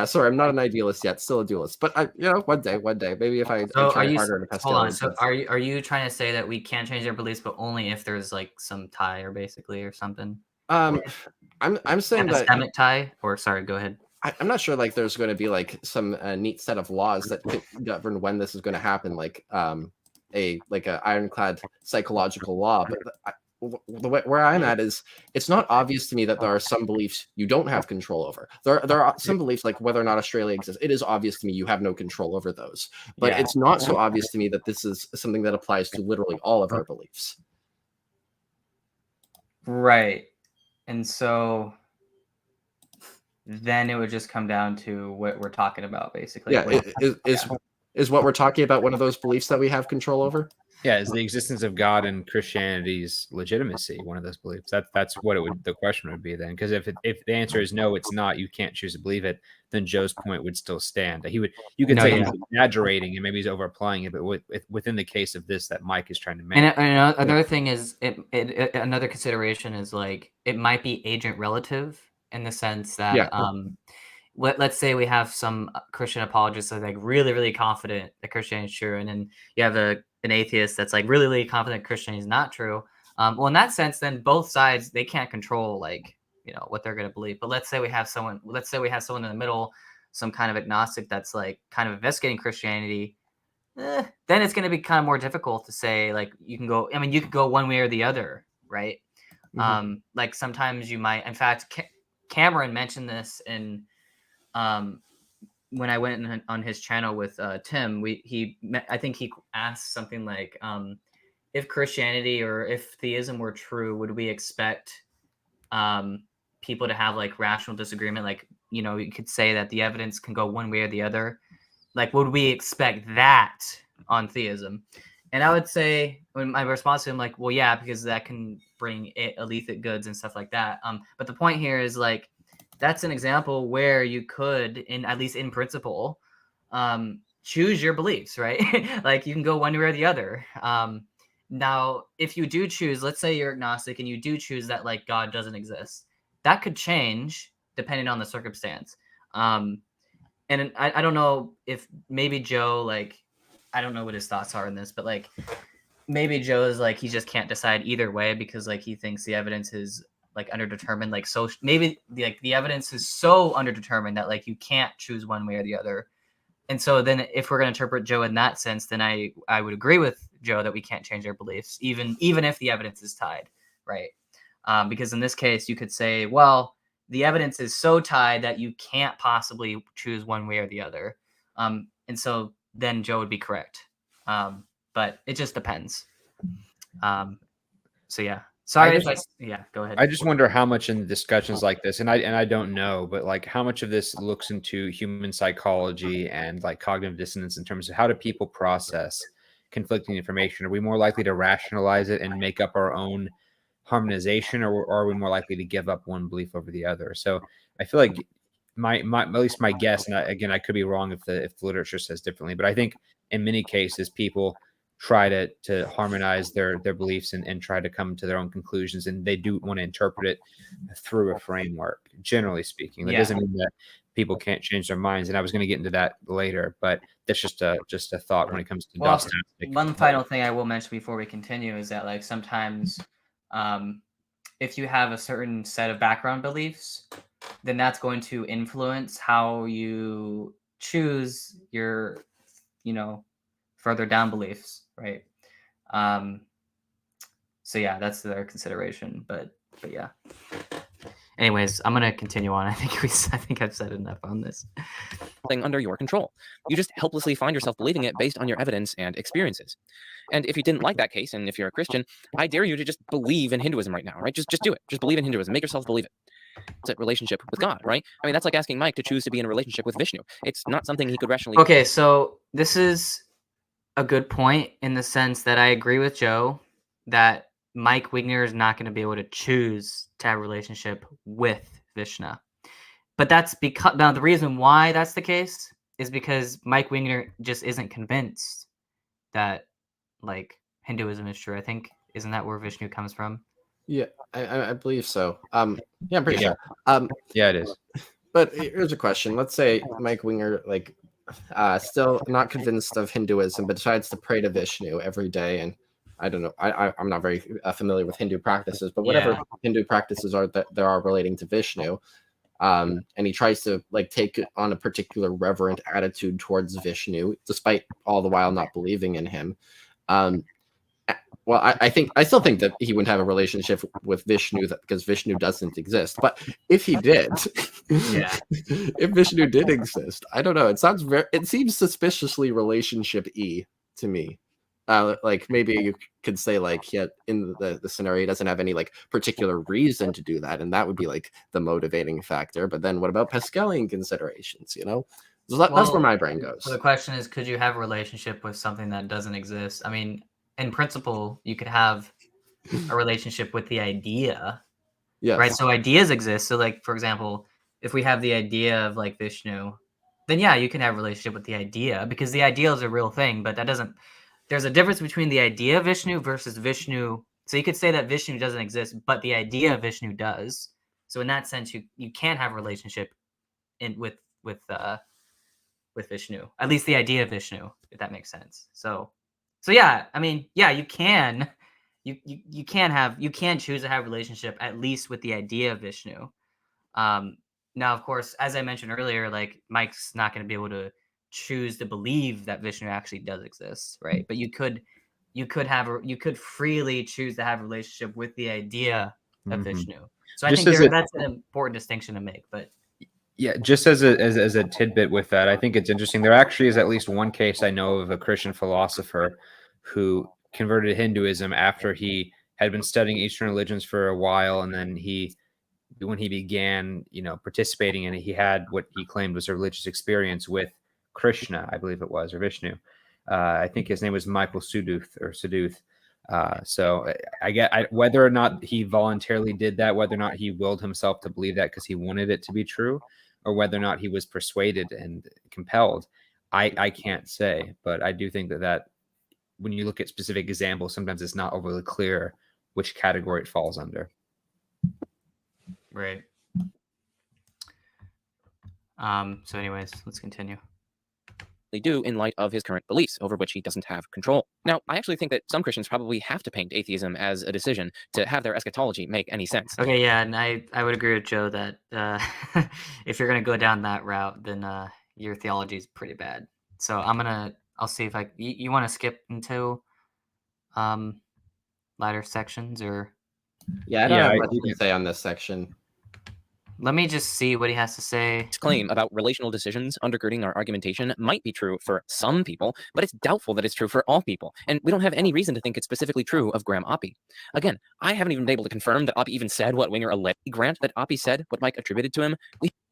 Sorry, I'm not an idealist yet. Still a dualist, but you know, one day, maybe if I So try are you harder in a hold on? Pascalian So sense. are you trying to say that we can't change our beliefs, but only if there's like some tie or basically or something? I'm saying that Epistemic tie, or sorry, go ahead. I'm not sure like there's going to be like some neat set of laws that could govern when this is going to happen, like a ironclad psychological law. But the way where I'm at is it's not obvious to me that there are some beliefs you don't have control over. There are some beliefs like whether or not Australia exists. It is obvious to me you have no control over those. But Yeah. it's not so obvious to me that this is something that applies to literally all of our beliefs. Right. And so then it would just come down to what we're talking about, basically. Yeah, is what we're talking about one of those beliefs that we have control over? Yeah, is the existence of God and Christianity's legitimacy one of those beliefs? That's what the question would be then. Because if the answer is no, it's not, you can't choose to believe it, then Joe's point would still stand. You could say he's exaggerating and maybe he's overapplying it, but within the case of this that Mike is trying to make. And another thing is another consideration is like it might be agent relative in the sense that let's say we have some Christian apologists that are like really, really confident that Christianity is true, and then you have an atheist that's like really, really confident Christianity is not true. Well, in that sense, then both sides, they can't control like, you know, what they're going to believe. But let's say we have someone in the middle, some kind of agnostic that's like kind of investigating Christianity. Then it's going to be kind of more difficult to say like you can go. I mean, you could go one way or the other, right? Mm-hmm. Like sometimes you might. In fact, Cameron mentioned this in when I went on his channel with Tim. I think he asked something like, if Christianity or if theism were true, would we expect people to have like rational disagreement? Like, you know, you could say that the evidence can go one way or the other. Like, would we expect that on theism? And I would say, when my response to him, like, well, yeah, because that can bring alethic goods and stuff like that. But the point here is like, that's an example where you could, at least in principle, choose your beliefs, right? Like you can go one way or the other. Now, if you do choose, let's say you're agnostic and you do choose that like God doesn't exist, that could change depending on the circumstance. And I don't know if maybe Joe, like, I don't know what his thoughts are in this, but like maybe Joe is like, he just can't decide either way because like he thinks the evidence is like underdetermined. Like, so maybe the evidence is so underdetermined that like you can't choose one way or the other. And so then if we're going to interpret Joe in that sense, then I would agree with Joe that we can't change our beliefs, even if the evidence is tied, right? Because in this case, you could say, well, the evidence is so tied that you can't possibly choose one way or the other. And so then Joe would be correct. But it just depends. So yeah. Sorry go ahead. I just wonder how much in discussions like this, and I don't know, but like how much of this looks into human psychology and like cognitive dissonance in terms of how do people process conflicting information? Are we more likely to rationalize it and make up our own harmonization, or are we more likely to give up one belief over the other? So I feel like my at least my guess, and I could be wrong if the literature says differently, but I think in many cases people try to harmonize their beliefs and try to come to their own conclusions, and they do want to interpret it through a framework, generally speaking. That doesn't mean that people can't change their minds, and I was going to get into that later, but that's just a thought when it comes to Dostoevsky. One final thing I will mention before we continue is that like sometimes if you have a certain set of background beliefs, then that's going to influence how you choose your, further down beliefs, right? So yeah, that's their consideration. But yeah. Anyways, I'm gonna continue on. I think I've said enough on this. Thing under your control. You just helplessly find yourself believing it based on your evidence and experiences. And if you didn't like that case, and if you're a Christian, I dare you to just believe in Hinduism right now, right? Just do it. Just believe in Hinduism. Make yourself believe it. It's a relationship with God, right? I mean, that's like asking Mike to choose to be in a relationship with Vishnu. It's not something he could rationally. Okay, so this is a good point in the sense that I agree with Joe that Mike Winger is not going to be able to choose to have a relationship with Vishnu. But that's because now the reason why that's the case is because Mike Winger just isn't convinced that like Hinduism is true. I think isn't that where Vishnu comes from? Yeah, I believe so. Yeah, I'm pretty Yeah. sure. Yeah, it is. But here's a question. Let's say Mike Winger, still not convinced of Hinduism, but decides to pray to Vishnu every day. And I don't know. I'm not very familiar with Hindu practices, but whatever Hindu practices are that there are relating to Vishnu, and he tries to take on a particular reverent attitude towards Vishnu, despite all the while not believing in him. Well, I still think that he wouldn't have a relationship with Vishnu because Vishnu doesn't exist. But if he did, if Vishnu did exist, I don't know. It seems suspiciously relationship-y to me. Maybe you could say in the scenario he doesn't have any particular reason to do that, and that would be the motivating factor. But then what about Pascalian considerations? So that's where my brain goes. So the question is, could you have a relationship with something that doesn't exist? I mean, in principle, you could have a relationship with the idea, right? So ideas exist. So for example, if we have the idea of Vishnu, then yeah, you can have a relationship with the idea because the idea is a real thing, but that doesn't. There's a difference between the idea of Vishnu versus Vishnu. So you could say that Vishnu doesn't exist, but the idea of Vishnu does. So in that sense, you can have a relationship with Vishnu, at least the idea of Vishnu, if that makes sense. So yeah, I mean, yeah, you can choose to have a relationship at least with the idea of Vishnu. Now, of course, as I mentioned earlier, Mike's not going to be able to choose to believe that Vishnu actually does exist, right? But you could freely choose to have a relationship with the idea of Vishnu. So I think that's an important distinction to make. But yeah, just as a tidbit with that, I think it's interesting. There actually is at least one case I know of a Christian philosopher who converted to Hinduism after he had been studying Eastern religions for a while, and then when he began, participating in it, he had what he claimed was a religious experience with Krishna, I believe it was, or Vishnu. I think his name was Michael Suduth. So I get whether or not he voluntarily did that, whether or not he willed himself to believe that because he wanted it to be true, or whether or not he was persuaded and compelled, I can't say. But I do think that when you look at specific examples, sometimes it's not overly clear which category it falls under. Right. So anyways, let's continue. Do in light of his current beliefs over which he doesn't have control. Now, I actually think that some Christians probably have to paint atheism as a decision to have their eschatology make any sense. Okay, yeah, and I would agree with Joe that if you're going to go down that route, then your theology is pretty bad. So I'll see if you want to skip into latter sections or... Yeah, I don't have much to say on this section. Let me just see what he has to say. His claim about relational decisions undergirding our argumentation might be true for some people, but it's doubtful that it's true for all people. And we don't have any reason to think it's specifically true of Graham Oppy. Again, I haven't even been able to confirm that Oppy even said what Winger alleged. Grant that Oppy said what Mike attributed to him.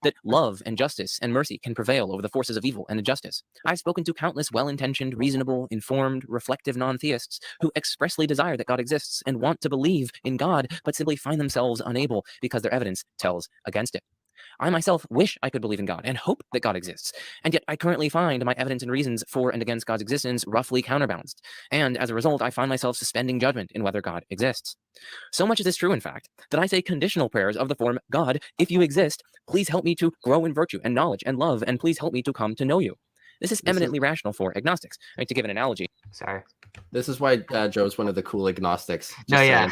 That love and justice and mercy can prevail over the forces of evil and injustice. I've spoken to countless well-intentioned, reasonable, informed, reflective non-theists who expressly desire that God exists and want to believe in God, but simply find themselves unable because their evidence tells against it. I myself wish I could believe in God and hope that God exists, and yet I currently find my evidence and reasons for and against God's existence roughly counterbalanced, and as a result, I find myself suspending judgment in whether God exists. So much is this true, in fact, that I say conditional prayers of the form, God, if you exist, please help me to grow in virtue and knowledge and love, and please help me to come to know you. This is eminently rational for agnostics. I mean, to give an analogy. Sorry. This is why Joe's one of the cool agnostics. No, yeah.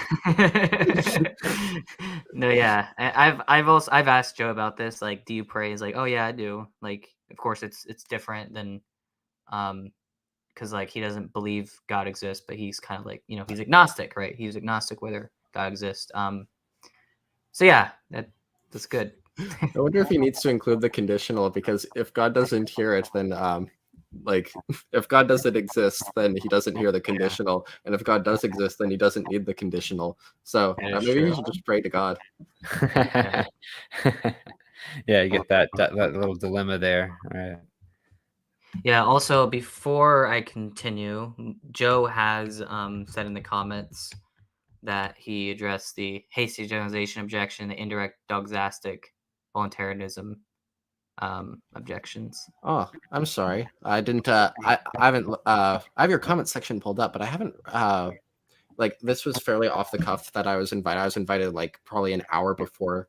No, yeah. I've asked Joe about this. Do you pray? He's like, oh yeah, I do. of course, it's different than because like he doesn't believe God exists, but he's kind of like, you know, he's agnostic, right? He's agnostic whether God exists. So yeah, that's good. I wonder if he needs to include the conditional, because if God doesn't hear it, then like if God doesn't exist, then he doesn't hear the conditional, and if God does exist, then he doesn't need the conditional. So That is maybe true. he should just pray to God. Yeah, you get that little dilemma there. All right. Yeah. Also, before I continue, Joe has said in the comments that he addressed the hasty generalization objection, the indirect dogmastic voluntarism objections. Oh, I'm sorry. I didn't. I haven't. I have your comment section pulled up, but I haven't. Like this was fairly off the cuff that I was invited. I was invited like probably an hour before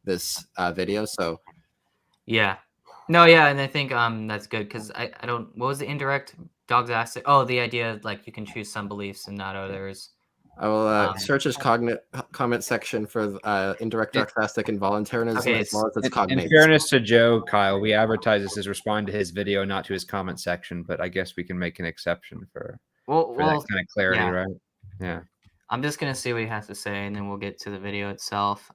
this video. So Yeah. No, yeah, and I think that's good because I don't. What was the indirect dogmastic? Oh, the idea of, like, you can choose some beliefs and not others. I will search his comment section for indirect dogmastic and voluntarism, Okay, as well as its In cognates. fairness to Joe, Kyle, we advertise this as respond to his video, not to his comment section, but I guess we can make an exception for well, that kind of clarity, yeah. right? Yeah. I'm just gonna see what he has to say, and then we'll get to the video itself.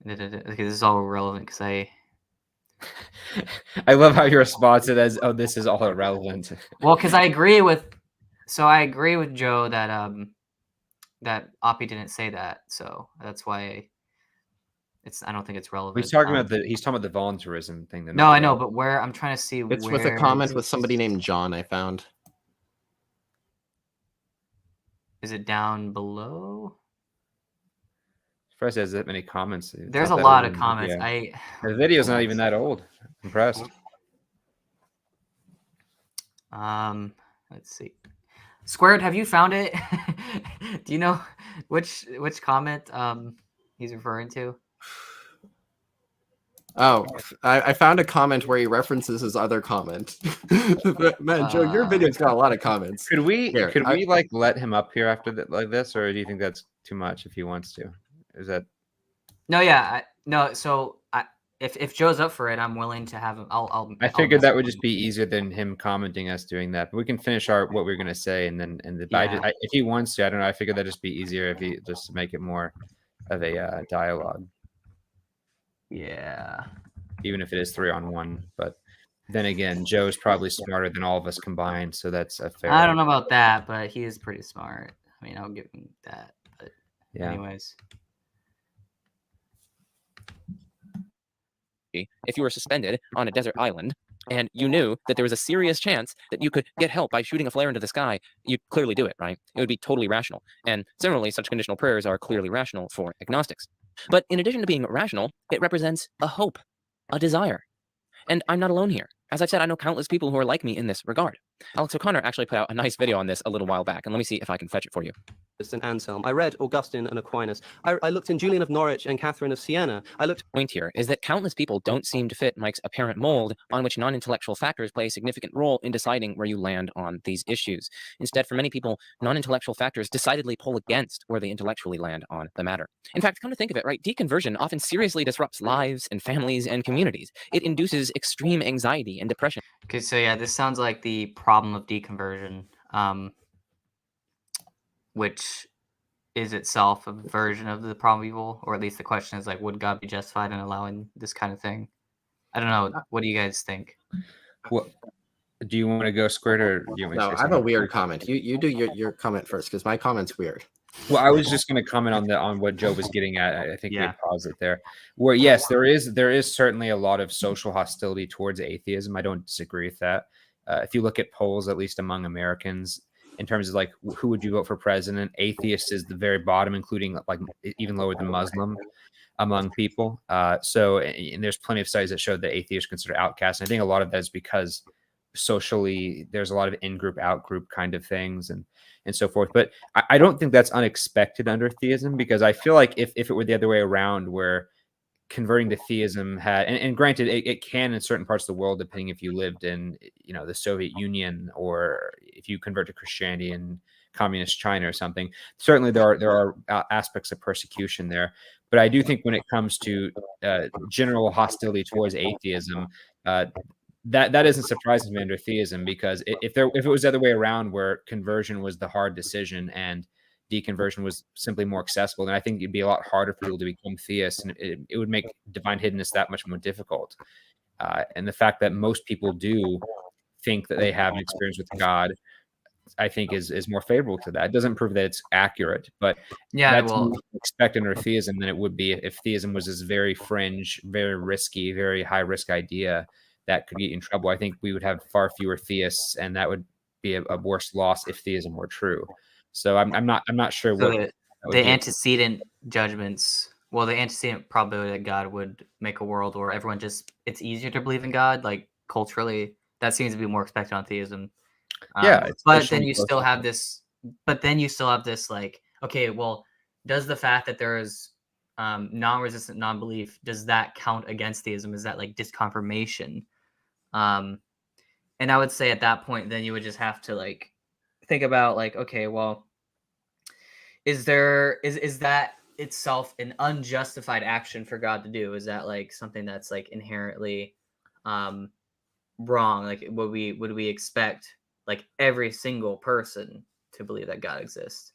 Okay, this is all relevant because I love how you respond to it as, "Oh, this is all irrelevant." well, because I agree with Joe that that Oppie didn't say that, so that's why I don't think it's relevant. He's talking about the voluntarism thing. No, I know, but where I'm trying to see It's where with a comment with somebody named John. I found. is it down below? Surprised there's that many comments. There's a lot of comments. Yeah. The video's not even that old. Impressed. Let's see. Squared, have you found it? Do you know which comment he's referring to? Oh, I found a comment where he references his other comment. Man, Joe, your video's got a lot of comments. Could we like let him up here after like this, or do you think that's too much if he wants to? Is that? No, yeah, no. So if Joe's up for it, I'm willing to have him. I figured that would just be easier than him commenting us doing that. But we can finish what we're gonna say, and then if he wants to, I don't know. I figured that'd just be easier if he just to make it more of a dialogue. Yeah. Even if it is 3-on-1, but then again, Joe's probably smarter than all of us combined, so that's a fair. I don't know about that, but he is pretty smart. I mean, I'll give him that. But yeah. Anyways. If you were suspended on a desert island and you knew that there was a serious chance that you could get help by shooting a flare into the sky, you'd clearly do it, right? It would be totally rational. And similarly, such conditional prayers are clearly rational for agnostics. But in addition to being rational, it represents a hope, a desire. And I'm not alone here. As I've said, I know countless people who are like me in this regard. Alex O'Connor actually put out a nice video on this a little while back, and let me see if I can fetch it for you. And Anselm. I read Augustine and Aquinas. I looked in Julian of Norwich and Catherine of Siena. Point here is that countless people don't seem to fit Mike's apparent mold on which non-intellectual factors play a significant role in deciding where you land on these issues. Instead, for many people, non-intellectual factors decidedly pull against where they intellectually land on the matter. In fact, come to think of it, right, deconversion often seriously disrupts lives and families and communities. It induces extreme anxiety and depression. Okay, so yeah, this sounds like the problem of deconversion, which is itself a version of the problem of evil, or at least the question is like, would God be justified in allowing this kind of thing? I don't know. What do you guys think? What do you want to go squared, or do you want No, I have a weird comment. You do your comment first, because my comment's weird. Well, I was just going to comment on what Joe was getting at. I think we pause it there. Where yes, there is certainly a lot of social hostility towards atheism. I don't disagree with that. If you look at polls, at least among Americans, in terms of like who would you vote for president, atheist is the very bottom, including like even lower than Muslim among people. So and there's plenty of studies that show that atheists are considered outcasts. And I think a lot of that is because socially there's a lot of in-group, out-group kind of things and so forth. But I don't think that's unexpected under theism, because I feel like if it were the other way around, where converting to theism had, and granted, it can in certain parts of the world, depending if you lived in, the Soviet Union, or if you convert to Christianity in communist China or something. Certainly there are aspects of persecution there. But I do think when it comes to general hostility towards atheism. That isn't surprising to me under theism, because if it was the other way around, where conversion was the hard decision and deconversion was simply more accessible, then I think it'd be a lot harder for people to become theists, and it would make divine hiddenness that much more difficult. And the fact that most people do think that they have an experience with God, I think is more favorable to that. It doesn't prove that it's accurate, but Yeah, that's well, more expected under theism than it would be if theism was this very fringe, very risky, very high risk idea that could get you in trouble. I think we would have far fewer theists, and that would be a worse loss if theism were true. So I'm not sure so what the, that the would be. antecedent judgments, well, the antecedent probability that God would make a world where everyone it's easier to believe in God, like culturally, that seems to be more expected on theism. Yeah, But then you still have this. But then you still have this, like, okay, well, does the fact that there is non-resistant non-belief, does that count against theism? Is that like disconfirmation? And I would say at that point, then you would just have to like think about like, okay, well, is that itself an unjustified action for God to do? Is that like something that's like inherently wrong? Like would we expect like every single person to believe that God exists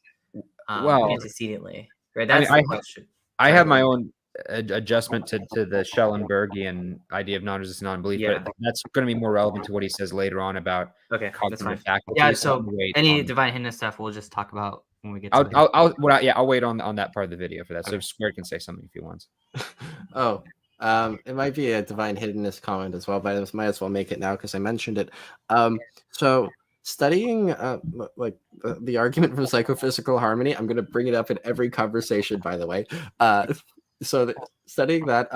Well, antecedently, right? I mean, That's the question. I Sorry, have go my ahead. own adjustment to the Schellenbergian idea of non-resistant non-belief, Yeah. but that's going to be more relevant to what he says later on about Okay, that's fine. cognitive faculties. Yeah, So so any divine hiddenness stuff we'll just talk about when we get to I'll wait on that part of the video for that. So Okay. Square can say something if he wants. Oh, it might be a divine hiddenness comment as well, but I might as well make it now because I mentioned it. So studying the argument from psychophysical harmony, I'm going to bring it up in every conversation, by the way. Studying that,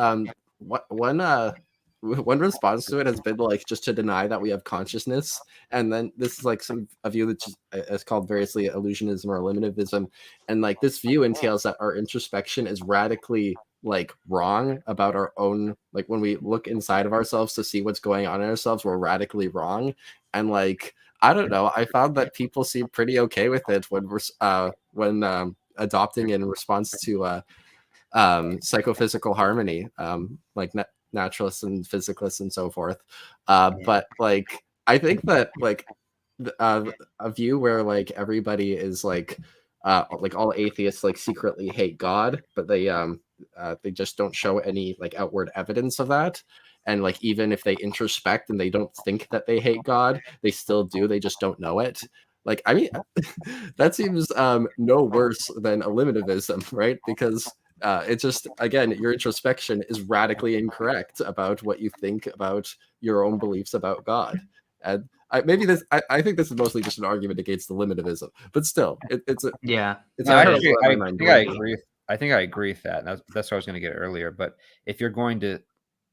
one response to it has been like just to deny that we have consciousness, and then this is like a view that is called variously illusionism or eliminativism, and like this view entails that our introspection is radically like wrong about our own, like when we look inside of ourselves to see what's going on in ourselves, we're radically wrong. And like I don't know, I found that people seem pretty okay with it when we're adopting in response to psychophysical harmony, like naturalists and physicalists and so forth. But like I think that like a view where like everybody is like all atheists like secretly hate God, but they just don't show any like outward evidence of that. And like even if they introspect and they don't think that they hate God, they still do. They just don't know it. Like I mean, that seems no worse than eliminativism, right? Because it's just, again, your introspection is radically incorrect about what you think about your own beliefs about God. And I think this is mostly just an argument against eliminativism, but still, it's a yeah. it's No, a actually, where I my mind think I would be. agree. I think I agree with that. That's what I was going to get earlier. But if you're going to,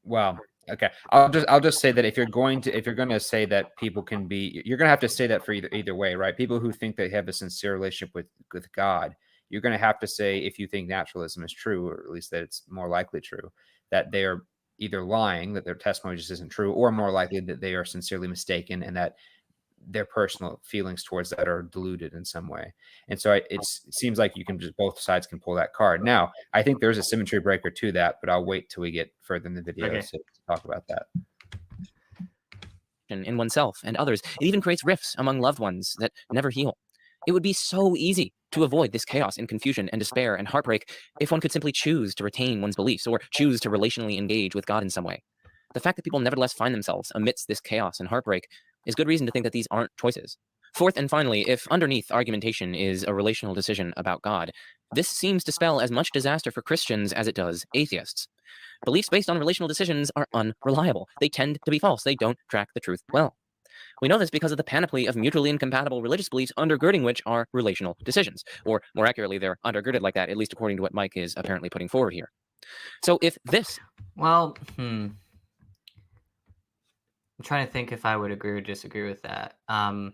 well, okay, I'll just say that if you're going to say that people can be, you're going to have to say that for either way, right? People who think they have a sincere relationship with God, you're going to have to say, if you think naturalism is true, or at least that it's more likely true, that they are either lying, that their testimony just isn't true, or more likely that they are sincerely mistaken and that their personal feelings towards that are diluted in some way. And so it seems like you can just, both sides can pull that card. Now, I think there's a symmetry breaker to that, but I'll wait till we get further in the video to talk about that. In oneself and others. It even creates rifts among loved ones that never heal. It would be so easy to avoid this chaos and confusion and despair and heartbreak if one could simply choose to retain one's beliefs or choose to relationally engage with God in some way. The fact that people nevertheless find themselves amidst this chaos and heartbreak is good reason to think that these aren't choices. Fourth and finally, if underneath argumentation is a relational decision about God, this seems to spell as much disaster for Christians as it does atheists. Beliefs based on relational decisions are unreliable. They tend to be false. They don't track the truth well. We know this because of the panoply of mutually incompatible religious beliefs undergirding which are relational decisions. Or more accurately, they're undergirded like that, at least according to what Mike is apparently putting forward here. So if this... Well, I'm trying to think if I would agree or disagree with that. I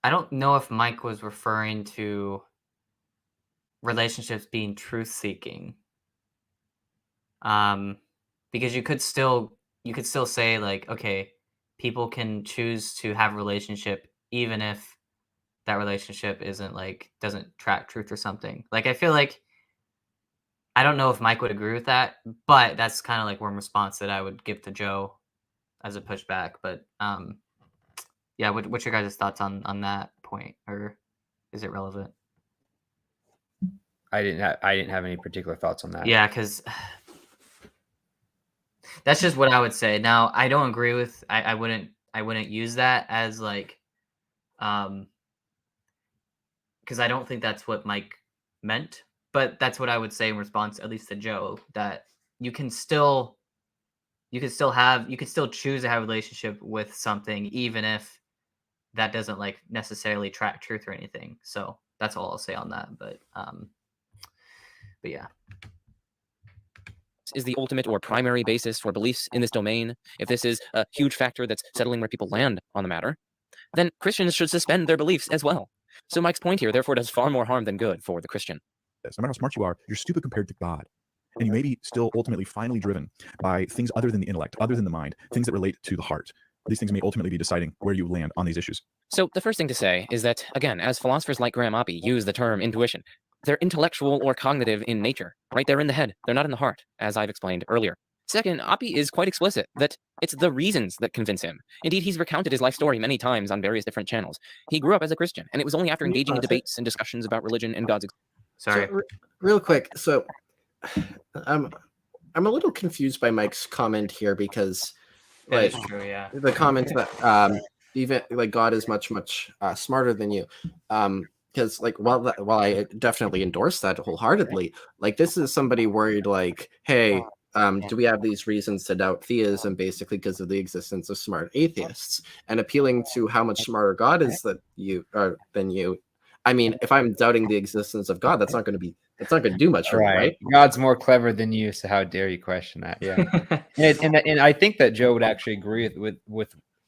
don't know if Mike was referring to relationships being truth-seeking. Because you could still say like, okay, people can choose to have a relationship even if that relationship isn't like doesn't track truth or something. Like I feel like I don't know if Mike would agree with that, but that's kind of like one response that I would give to Joe as a pushback. But yeah, what's your guys' thoughts on that point, or is it relevant? I didn't have any particular thoughts on that. Yeah, because that's just what I would say. Now, I don't agree with. I wouldn't use that as like, because I don't think that's what Mike meant. But that's what I would say in response, at least to Joe, that you can still choose to have a relationship with something, even if that doesn't like necessarily track truth or anything. So that's all I'll say on that. But yeah. Is the ultimate or primary basis for beliefs in this domain, if this is a huge factor that's settling where people land on the matter, then Christians should suspend their beliefs as well. So Mike's point here, therefore, does far more harm than good for the Christian. No matter how smart you are, you're stupid compared to God. And you may be still ultimately finally driven by things other than the intellect, other than the mind, things that relate to the heart. These things may ultimately be deciding where you land on these issues. So the first thing to say is that, again, as philosophers like Graham Oppy use the term intuition, they're intellectual or cognitive in nature, right? They're in the head. They're not in the heart, as I've explained earlier. Second, Oppy is quite explicit that it's the reasons that convince him. Indeed, he's recounted his life story many times on various different channels. He grew up as a Christian, and it was only after engaging in debates and discussions about religion and God's Sorry. So, real quick, so I'm a little confused by Mike's comment here because, That like, is true, yeah. the comment that even like God is much smarter than you, because like while I definitely endorse that wholeheartedly, like this is somebody worried like, hey, do we have these reasons to doubt theism basically because of the existence of smart atheists, and appealing to how much smarter God is than you. I mean, if I'm doubting the existence of God, that's not going to do much for me, right? God's more clever than you, so how dare you question that? Yeah. and I think that Joe would actually agree with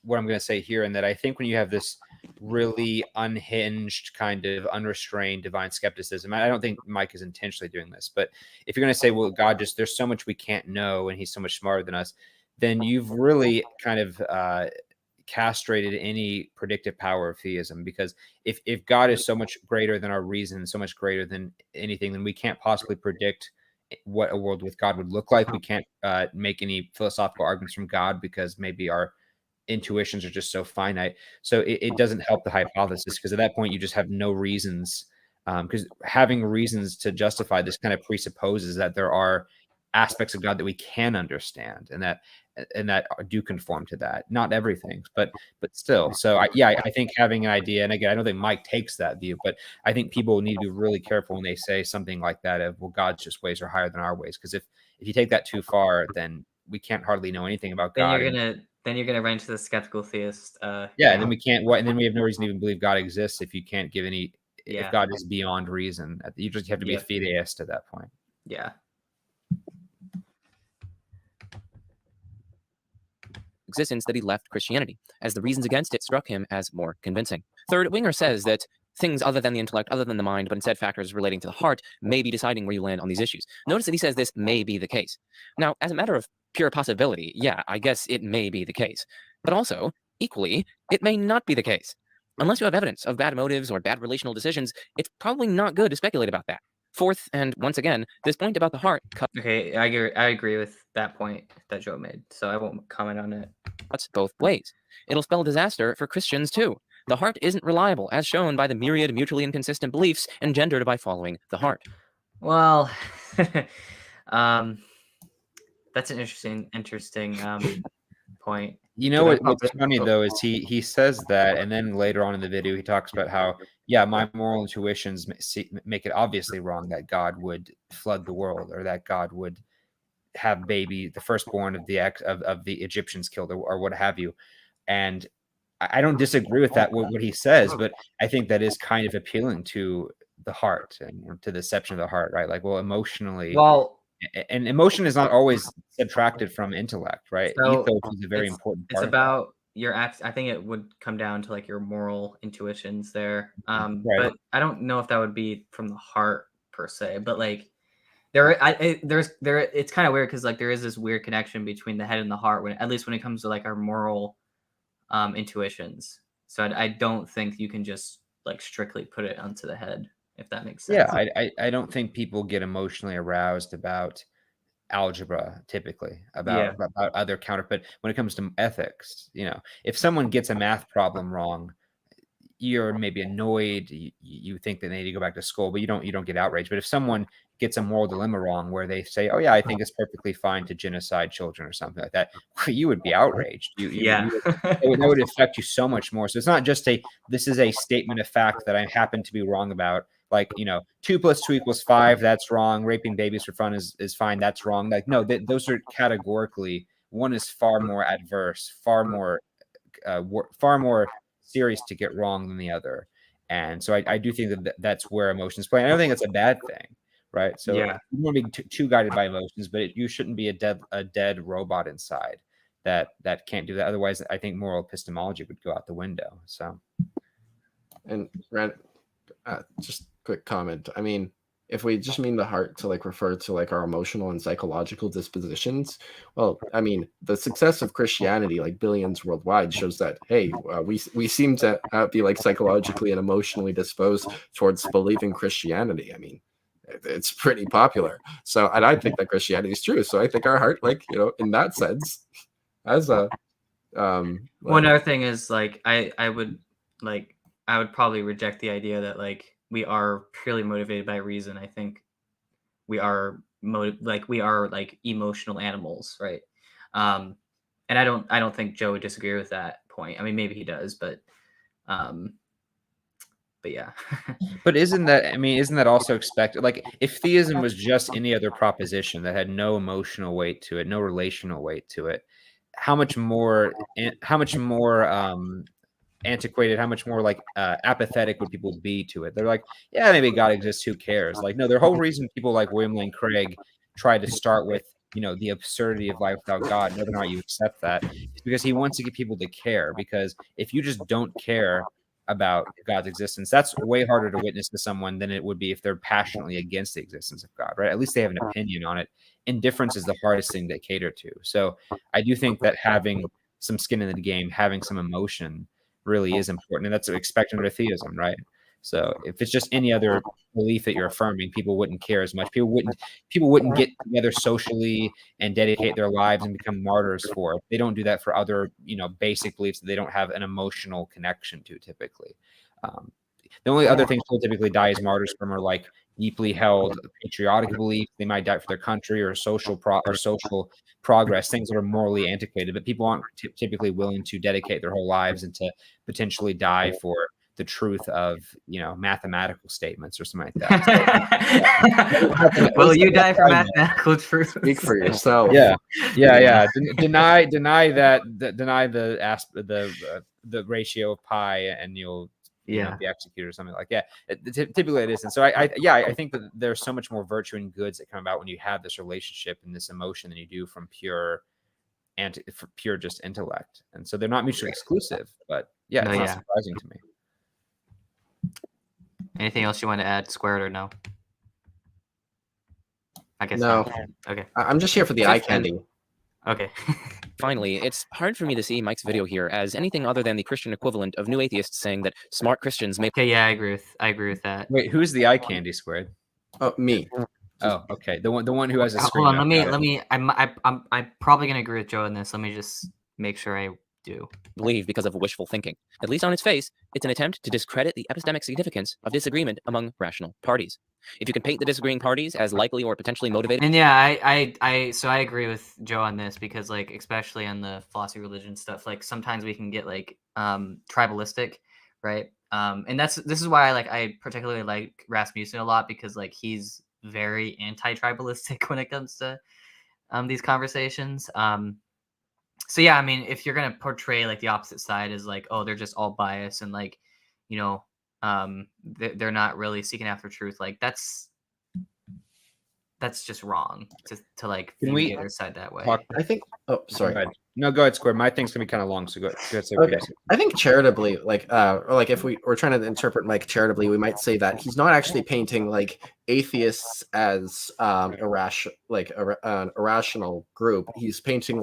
what I'm going to say here, and that I think when you have this really unhinged kind of unrestrained divine skepticism, I don't think Mike is intentionally doing this, but if you're going to say, well, God just, there's so much we can't know and he's so much smarter than us, then you've really kind of castrated any predictive power of theism, because if God is so much greater than our reason, so much greater than anything, then we can't possibly predict what a world with God would look like. We can't make any philosophical arguments from God because maybe our intuitions are just so finite. So it doesn't help the hypothesis, because at that point you just have no reasons, because having reasons to justify this kind of presupposes that there are aspects of God that we can understand and that do conform to that. Not everything, but still. So I think having an idea, and again, I don't think Mike takes that view, but I think people need to be really careful when they say something like that of, well, God's just ways are higher than our ways, because if you take that too far, then we can't hardly know anything about God. Then you're gonna run into the skeptical theist. And then we can't. And then we have no reason to even believe God exists if you can't give any. If God is beyond reason, you just have to be a fideist at that point. Yeah. Existence that he left Christianity, as the reasons against it struck him as more convincing. Third, Winger says that things other than the intellect, other than the mind, but instead factors relating to the heart, may be deciding where you land on these issues. Notice that he says this may be the case. Now, as a matter of pure possibility, yeah, I guess it may be the case. But also, equally, it may not be the case. Unless you have evidence of bad motives or bad relational decisions, it's probably not good to speculate about that. Fourth, and once again, this point about the heart. Okay, I agree with that point that Joe made, so I won't comment on it. Cuts both ways. It'll spell disaster for Christians too. The heart isn't reliable, as shown by the myriad mutually inconsistent beliefs engendered by following the heart. Well, that's an interesting point. You know what's funny though is he says that, and then later on in the video he talks about how, yeah, my moral intuitions make it obviously wrong that God would flood the world, or that God would have the firstborn of the Egyptians killed, or what have you. And I don't disagree with that, what he says, but I think that is kind of appealing to the heart and to the deception of the heart, right? Like, well, emotionally. Well, and emotion is not always subtracted from intellect, right? So ethos is a very important part. It's about your acts. I think it would come down to like your moral intuitions there. But I don't know if that would be from the heart per se. But like it's kind of weird because like there is this weird connection between the head and the heart, at least when it comes to like our moral intuitions. So I don't think you can just like strictly put it onto the head. if that makes sense. Yeah, I don't think people get emotionally aroused about algebra typically, about other counter, but when it comes to ethics, if someone gets a math problem wrong, you're maybe annoyed, you think that they need to go back to school, but you don't get outraged. But if someone gets a moral dilemma wrong where they say, oh yeah, I think it's perfectly fine to genocide children or something like that, you would be outraged. That would affect you so much more. So it's not just this is a statement of fact that I happen to be wrong about. Like, 2 + 2 = 5, that's wrong. Raping babies for fun is fine, that's wrong. Like, no, those are categorically, one is far more adverse, far more serious to get wrong than the other. And so I do think that's where emotions play. And I don't think it's a bad thing, right? So you want to be too guided by emotions, but you shouldn't be a dead robot inside that can't do that. Otherwise, I think moral epistemology would go out the window. So, and just quick comment. I mean, if we just mean the heart to refer to our emotional and psychological dispositions, well, I mean, the success of Christianity, billions worldwide, shows that, hey, we seem to be psychologically and emotionally disposed towards believing Christianity. I mean, it's pretty popular. So, and I think that Christianity is true. So I think our heart, in that sense, as a one other thing is I would probably reject the idea that we are purely motivated by reason. I think we are emotional animals, right? And I don't think Joe would disagree with that point. I mean, maybe he does, but yeah. But isn't that also expected? If theism was just any other proposition that had no emotional weight to it, no relational weight to it, how much more antiquated, how much more apathetic would people be to it? They're like, yeah, maybe God exists, who cares? No, the whole reason people like William Lane Craig try to start with the absurdity of life without God, whether or not you accept that, is because he wants to get people to care. Because if you just don't care about God's existence, that's way harder to witness to someone than it would be if they're passionately against the existence of God, right? At least they have an opinion on it. Indifference is the hardest thing to cater to. So I do think that having some skin in the game, having some emotion really is important, and that's expected under theism, right? So if it's just any other belief that you're affirming, people wouldn't care as much. People wouldn't get together socially and dedicate their lives and become martyrs for it. They don't do that for other, basic beliefs that they don't have an emotional connection to typically. The only other things people typically die as martyrs from are deeply held patriotic beliefs. They might die for their country or social progress, things that are morally antiquated, but people aren't typically willing to dedicate their whole lives and to potentially die for the truth of mathematical statements or something like that. Will you die for mathematical truth? Speak for yourself. Yeah. Deny the ratio of pi, and you'll be executed or something like that. Typically it isn't. So I think that there's so much more virtue and goods that come about when you have this relationship and this emotion than you do from pure just intellect. And so they're not mutually exclusive, but it's not surprising to me. Anything else you want to add, Squared, or no? I guess no. Not. Okay. I'm just here for the eye candy. Okay. Finally, it's hard for me to see Mike's video here as anything other than the Christian equivalent of new atheists saying that smart Christians may. Okay, yeah, I agree with that. Wait, who's the eye candy, Squared? Oh, me. Oh, okay. The one who has a screen. Hold on, let me. I'm probably gonna agree with Joe on this. Let me just make sure I do believe because of wishful thinking. At least on its face, it's an attempt to discredit the epistemic significance of disagreement among rational parties. If you can paint the disagreeing parties as likely or potentially motivated. And yeah, I agree with Joe on this because especially on the philosophy religion stuff, sometimes we can get tribalistic, right? And this is why I particularly like Rasmussen a lot, because he's very anti-tribalistic when it comes to these conversations. So yeah, I mean, if you're gonna portray the opposite side as oh, they're just all biased and they're not really seeking after truth, that's just wrong to view the other side that way. I think. Oh, sorry. Go ahead. No, go ahead, Square. My thing's gonna be kind of long, so go ahead. Okay. I think charitably, if we're trying to interpret Mike charitably, we might say that he's not actually painting atheists as an irrational group. He's painting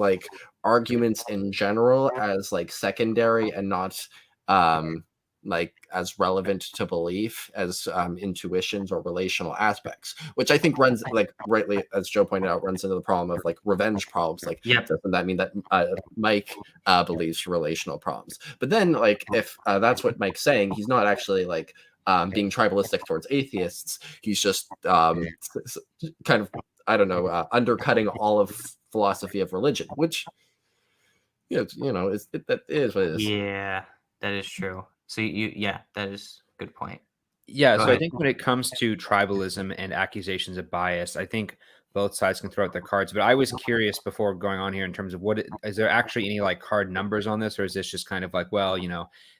arguments in general as secondary and not like as relevant to belief as intuitions or relational aspects, which I think runs, like rightly as Joe pointed out, runs into the problem of like revenge problems. Like, Yep. doesn't that mean that Mike believes relational problems? But then, like, if that's what Mike's saying, he's not actually like being tribalistic towards atheists. He's just kind of, I don't know, undercutting all of philosophy of religion, which that is what it is. Yeah, that is true. So that is a good point. Yeah, Go so I ahead. think when it comes to tribalism and accusations of bias, I think both sides can throw out their cards. But I was curious before going on here in terms of is there actually any like card numbers on this, or is this just kind of like, well,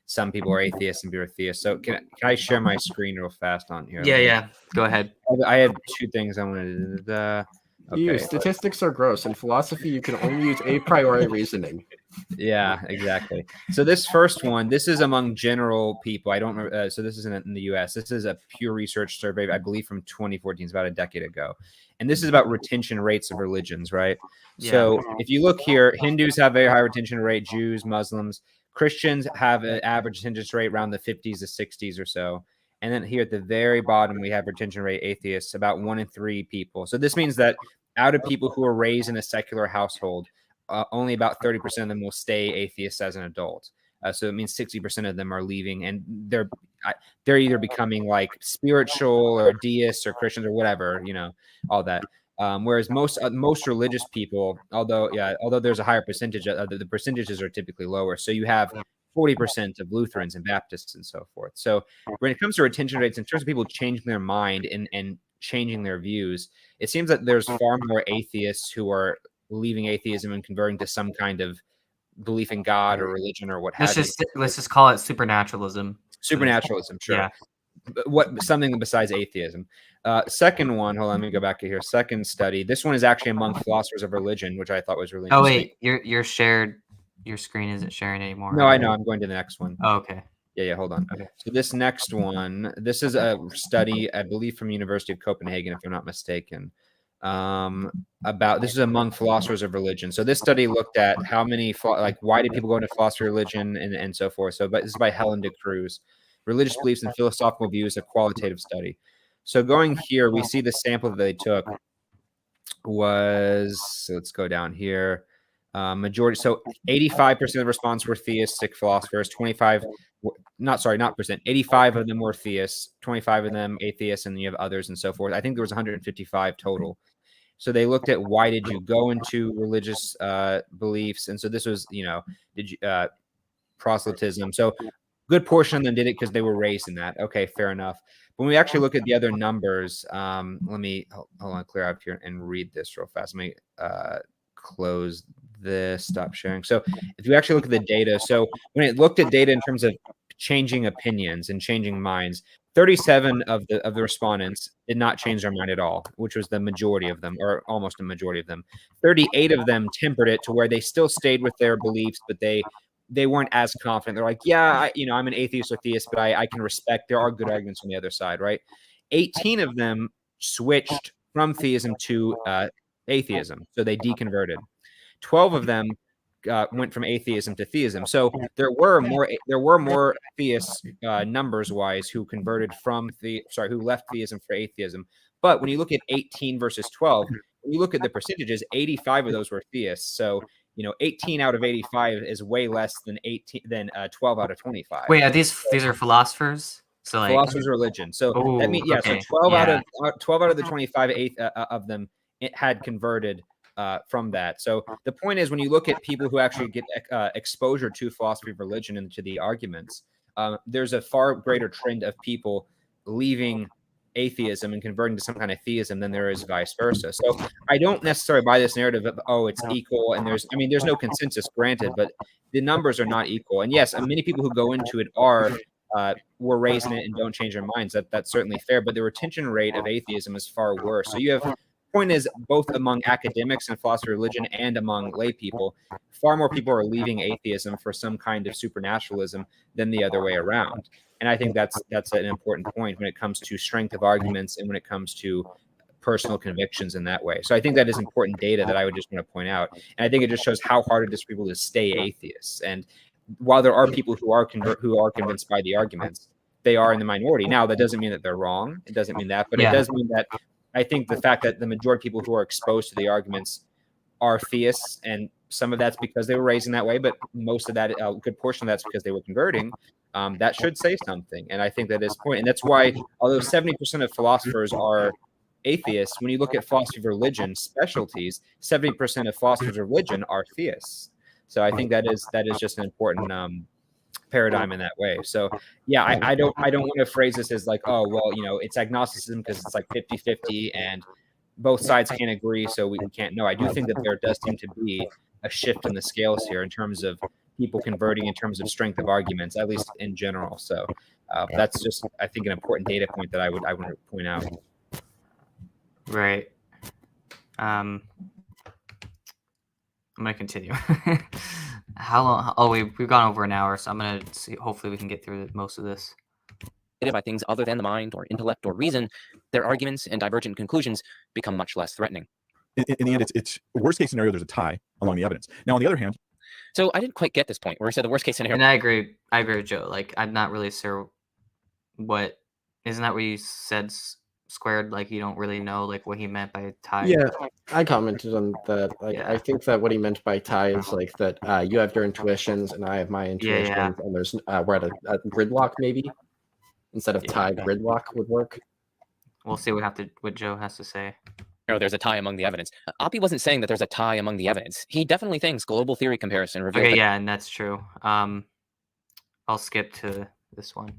some people are atheists and people are theists. So can I share my screen real fast on here? Yeah. Go ahead. I had two things I wanted to. Okay. Statistics are gross. In philosophy, you can only use a priori reasoning. Yeah, exactly. So this first one, this is among general people. I don't remember. So this isn't in the U.S. This is a Pew Research survey, I believe, from 2014. It's about a decade ago, and this is about retention rates of religions, right? Yeah. So if you look here, Hindus have a very high retention rate. Jews, Muslims, Christians have an average retention rate around the 50s to 60s or so. And then here at the very bottom, we have retention rate atheists, about 1 in 3 people. So this means that out of people who are raised in a secular household, only about 30% of them will stay atheists as an adult. So it means 60% of them are leaving, and they're either becoming like spiritual or deists or Christians or whatever, all that. Whereas most religious people, although there's a higher percentage, the percentages are typically lower. So you have 40% of Lutherans and Baptists and so forth. So when it comes to retention rates, in terms of people changing their mind and changing their views, it seems that there's far more atheists who are leaving atheism and converting to some kind of belief in God or religion or what have you. Let's just call it supernaturalism. Supernaturalism, sure. Yeah. Something besides atheism. Second one, hold on, let me go back to here. Second study. This one is actually among philosophers of religion, which I thought was really interesting. Oh wait, your screen isn't sharing anymore. No, I know. I'm going to the next one. Oh, okay. Yeah, hold on. Okay. So this next one, this is a study, I believe, from University of Copenhagen, if I'm not mistaken. This is among philosophers of religion. So this study looked at how many, why did people go into philosophy of religion and so forth. So, but this is by Helen de Cruz, Religious Beliefs and Philosophical Views, a qualitative study. So going here, we see the sample that they took was, so let's go down here. Majority, so 85% of the response were theistic philosophers, 85 of them were theists, 25 of them atheists, and you have others and so forth. I think there was 155 total. So they looked at why did you go into religious beliefs, and so this was, proselytism. So good portion of them did it because they were raised in that. Okay, fair enough. When we actually look at the other numbers, let me hold on, clear up here and read this real fast. Let me close this, stop sharing. So if you actually look at the data, so when it looked at data in terms of changing opinions and changing minds, 37 of the respondents did not change their mind at all, which was the majority of them, or almost a majority of them. 38 of them tempered it to where they still stayed with their beliefs, but they weren't as confident. They're like, yeah, I'm an atheist or theist, but I can respect, there are good arguments on the other side, right? 18 of them switched from theism to atheism, so they deconverted. 12 of them went from atheism to theism. So there were more theists numbers wise who converted who left theism for atheism. But when you look at 18 versus 12, when you look at the percentages, 85 of those were theists. So 18 out of 85 is way less than 12 out of 25. Wait, these are philosophers? So like philosophers of religion. So that means okay. So 12 out of the 25 of them had converted from that. So the point is, when you look at people who actually get exposure to philosophy of religion and to the arguments, there's a far greater trend of people leaving atheism and converting to some kind of theism than there is vice versa. So I don't necessarily buy this narrative of, it's equal, and there's no consensus, granted, but the numbers are not equal. And yes, many people who go into it were raised in it and don't change their minds. That's certainly fair, but the retention rate of atheism is far worse. So you have, point is, both among academics and philosophy of religion and among lay people, far more people are leaving atheism for some kind of supernaturalism than the other way around. And I think that's an important point when it comes to strength of arguments and when it comes to personal convictions in that way. So I think that is important data that I would just want to point out. And I think it just shows how hard it is for people to stay atheists. And while there are people who are convinced by the arguments, they are in the minority. Now, that doesn't mean that they're wrong. It doesn't mean that, but it does mean that I think the fact that the majority of people who are exposed to the arguments are theists, and some of that's because they were raised in that way, but most of that, a good portion of that's because they were converting. That should say something, and I think that is point. And that's why, although 70% of philosophers are atheists, when you look at philosophy of religion specialties, 70% of philosophers of religion are theists. So I think that is just an important paradigm in that way. So yeah, I don't want to phrase this as like, oh well, it's agnosticism because it's like 50-50 and both sides can't agree, so we can't know. I do think that there does seem to be a shift in the scales here in terms of people converting, in terms of strength of arguments, at least in general. So that's just, I think, an important data point that I would point out. Right. I'm gonna continue. How long? Oh, we've gone over an hour, so I'm gonna see. Hopefully, we can get through most of this. By things other than the mind or intellect or reason, their arguments and divergent conclusions become much less threatening. In the end, it's worst case scenario. There's a tie along the evidence. Now, on the other hand, so I didn't quite get this point where he said the worst case scenario. And I agree with Joe. Like, I'm not really sure what isn't that what you said squared? Like, you don't really know like what he meant by tie. Yeah, I commented on that. Like, I think that what he meant by tie is like that you have your intuitions and I have my intuitions, and there's we're at a gridlock maybe instead of tie. Gridlock would work. We'll see what Joe has to say. There's a tie among the evidence. Oppie wasn't saying that there's a tie among the evidence. He definitely thinks global theory comparison reveals. Okay, and that's true. I'll skip to this one.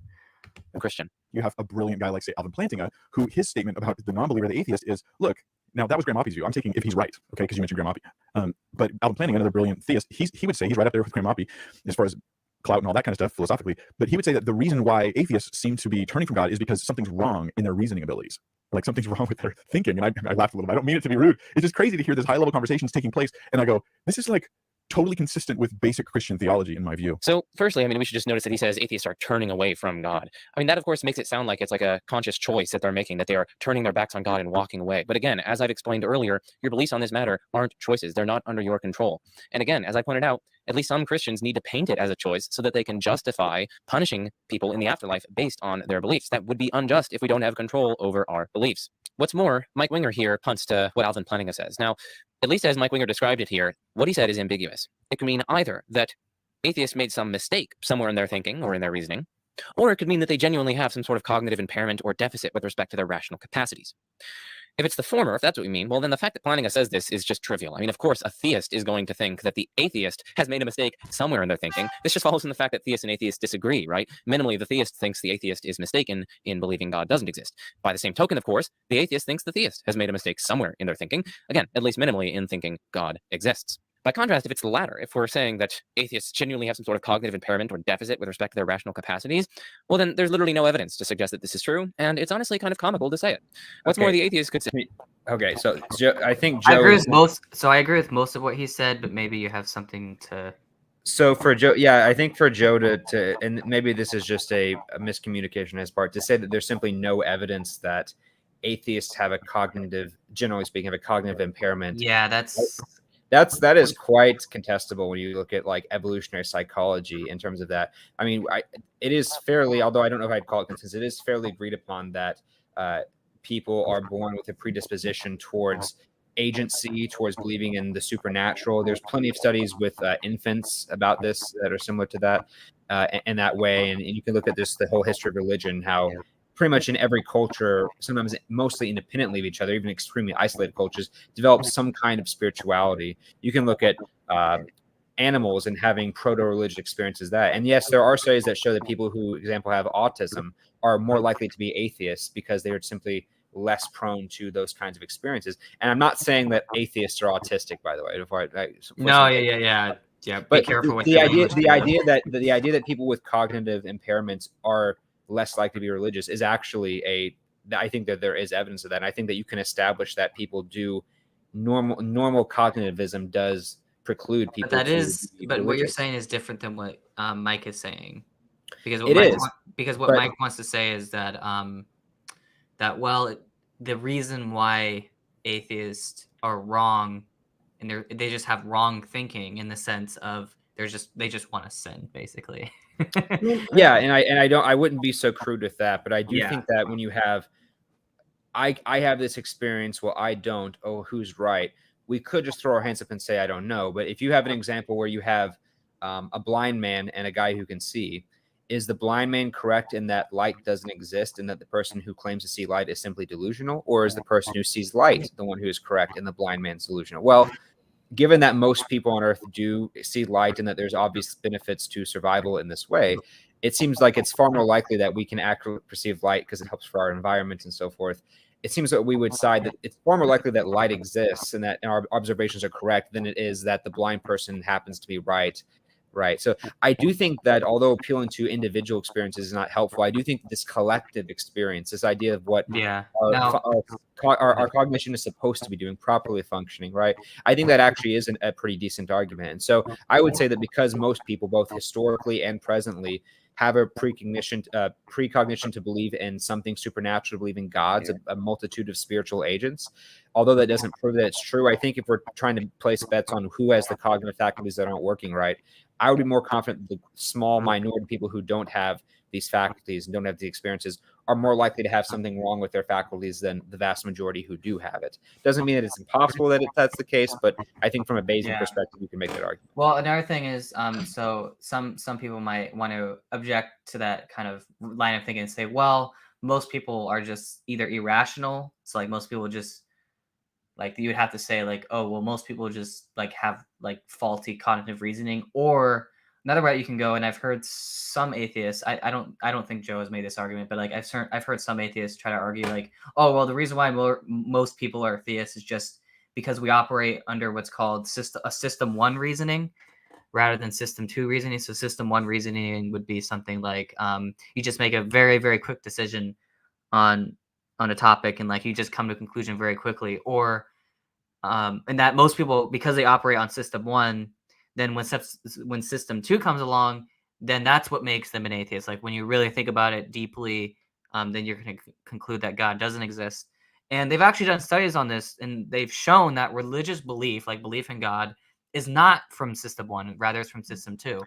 Christian. You have a brilliant guy like, say, Alvin Plantinga, who his statement about the non-believer, the atheist, is, look, now that was Graham Oppie's view. I'm taking if he's right, okay, because you mentioned Graham Oppie. But Alvin Plantinga, another brilliant theist, he would say he's right up there with Graham Oppie as far as clout and all that kind of stuff philosophically. But he would say that the reason why atheists seem to be turning from God is because something's wrong in their reasoning abilities. Like something's wrong with their thinking. And I laughed a little bit. I don't mean it to be rude. It's just crazy to hear this high-level conversations taking place. And I go, this is like totally consistent with basic Christian theology, in my view. So firstly, I mean, we should just notice that he says atheists are turning away from God. I mean, that, of course, makes it sound like it's like a conscious choice that they're making, that they are turning their backs on God and walking away. But again, as I've explained earlier, your beliefs on this matter aren't choices. They're not under your control. And again, as I pointed out, at least some Christians need to paint it as a choice so that they can justify punishing people in the afterlife based on their beliefs. That would be unjust if we don't have control over our beliefs. What's more, Mike Winger here punts to what Alvin Plantinga says. Now, at least as Mike Winger described it here, what he said is ambiguous. It can mean either that atheists made some mistake somewhere in their thinking or in their reasoning, or it could mean that they genuinely have some sort of cognitive impairment or deficit with respect to their rational capacities. If it's the former, if that's what we mean, well, then the fact that Plantinga says this is just trivial. I mean, of course, a theist is going to think that the atheist has made a mistake somewhere in their thinking. This just follows from the fact that theists and atheists disagree, right? Minimally, the theist thinks the atheist is mistaken in believing God doesn't exist. By the same token, of course, the atheist thinks the theist has made a mistake somewhere in their thinking. Again, at least minimally in thinking God exists. By contrast, if it's the latter, if we're saying that atheists genuinely have some sort of cognitive impairment or deficit with respect to their rational capacities, well, then there's literally no evidence to suggest that this is true, and it's honestly kind of comical to say it. What's more, the atheist could say... Okay, so I think Joe... I agree with most of what he said, but maybe you have something to... So for Joe, I think for Joe to and maybe this is just a miscommunication on his part, to say that there's simply no evidence that atheists have generally speaking, have a cognitive impairment. Yeah, that is quite contestable when you look at like evolutionary psychology in terms of that. I mean, it is fairly, although I don't know if I'd call it consensus, it is fairly agreed upon that people are born with a predisposition towards agency, towards believing in the supernatural. There's plenty of studies with infants about this that are similar to that in that way. And you can look at the whole history of religion, how pretty much in every culture, sometimes mostly independently of each other, even extremely isolated cultures, develop some kind of spirituality. You can look at animals and having proto-religious experiences that. And yes, there are studies that show that people who, for example, have autism are more likely to be atheists because they are simply less prone to those kinds of experiences. And I'm not saying that atheists are autistic, by the way. Yeah. But be careful with the idea that people with cognitive impairments are less likely to be religious is actually I think that there is evidence of that. And I think that you can establish that people do normal cognitivism does preclude people. But what you're saying is different than what Mike is saying, because what Mike wants to say is that the reason why atheists are wrong, and they just have wrong thinking in the sense of they just want to sin, basically. Yeah, and I wouldn't be so crude with that, but I do Yeah. think that when you have I have this experience, well, I don't. Oh, who's right? We could just throw our hands up and say, I don't know. But if you have an example where you have a blind man and a guy who can see, is the blind man correct in that light doesn't exist and that the person who claims to see light is simply delusional? Or is the person who sees light the one who is correct and the blind man's delusional? Well, given that most people on Earth do see light and that there's obvious benefits to survival in this way, it seems like it's far more likely that we can accurately perceive light because it helps for our environment and so forth. It seems that we would side that it's far more likely that light exists and that our observations are correct than it is that the blind person happens to be right. Right. So I do think that although appealing to individual experiences is not helpful, I do think this collective experience, this idea of what Yeah. our cognition is supposed to be doing, properly functioning, right? I think that actually is a pretty decent argument. And so I would say that because most people, both historically and presently, have a precognition to believe in something supernatural, to believe in gods, a multitude of spiritual agents. Although that doesn't prove that it's true, I think if we're trying to place bets on who has the cognitive faculties that aren't working right, I would be more confident that the small minority of people who don't have these faculties and don't have the experiences are more likely to have something wrong with their faculties than the vast majority who do have it. Doesn't mean that it's impossible that that's the case, but I think from a Bayesian perspective, you can make that argument. Well, another thing is, so some people might want to object to that kind of line of thinking and say, well, most people are just either irrational. So like most people just like you would have to say like, oh, well, most people just like have like faulty cognitive reasoning. Or another way you can go, and I've heard some atheists, I don't think Joe has made this argument, but like I've heard some atheists try to argue like, oh, well, the reason why most people are theists is just because we operate under what's called system 1 reasoning rather than system 2 reasoning. So system 1 reasoning would be something like you just make a very, very quick decision on a topic and like you just come to a conclusion very quickly. Or and that most people, because they operate on system 1, then when system 2 comes along, then that's what makes them an atheist. Like when you really think about it deeply, then you're going to conclude that God doesn't exist. And they've actually done studies on this, and they've shown that religious belief, like belief in God, is not from system 1, rather it's from system 2.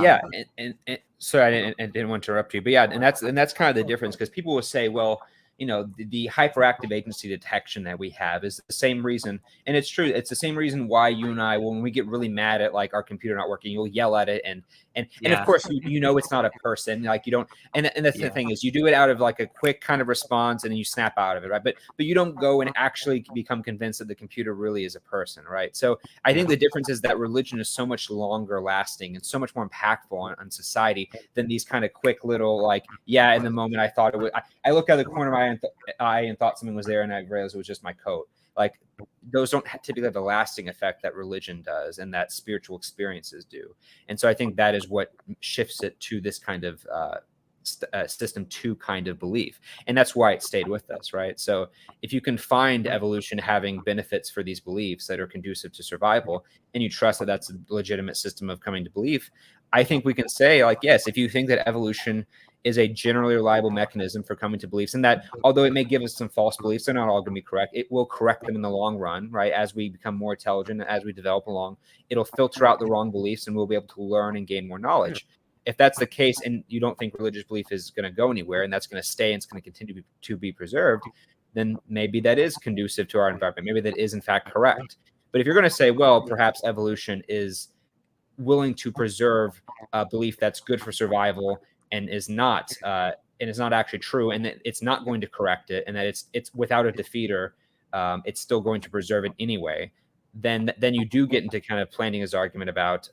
Yeah, and sorry, I didn't want to interrupt you, but yeah, and that's kind of the difference, because people will say, well, you know, the hyperactive agency detection that we have is the same reason, and it's true. It's the same reason why you and I, when we get really mad at like our computer not working, you'll yell at it, and of course you know it's not a person, like you don't, and that's the thing is you do it out of like a quick kind of response, and then you snap out of it, right? But you don't go and actually become convinced that the computer really is a person, right? So I think the difference is that religion is so much longer lasting and so much more impactful on society than these kind of quick little like, yeah, in the moment I thought it would. I looked out of the corner of my eye and thought something was there, and I realized it was just my coat. Like those don't typically have the lasting effect that religion does and that spiritual experiences do. And so I think that is what shifts it to this kind of system 2 kind of belief. And that's why it stayed with us, right? So if you can find evolution having benefits for these beliefs that are conducive to survival, and you trust that that's a legitimate system of coming to belief, I think we can say, like, yes, if you think that evolution is a generally reliable mechanism for coming to beliefs, and that although it may give us some false beliefs, they're not all going to be correct. It will correct them in the long run, right? As we become more intelligent, as we develop along, it'll filter out the wrong beliefs, and we'll be able to learn and gain more knowledge. If that's the case, and you don't think religious belief is going to go anywhere, and that's going to stay and it's going to continue to be preserved, then maybe that is conducive to our environment. Maybe that is in fact correct. But if you're going to say, well, perhaps evolution is willing to preserve a belief that's good for survival and is not actually true, and that it's not going to correct it, and that it's without a defeater, it's still going to preserve it anyway, then you do get into kind of planting his argument about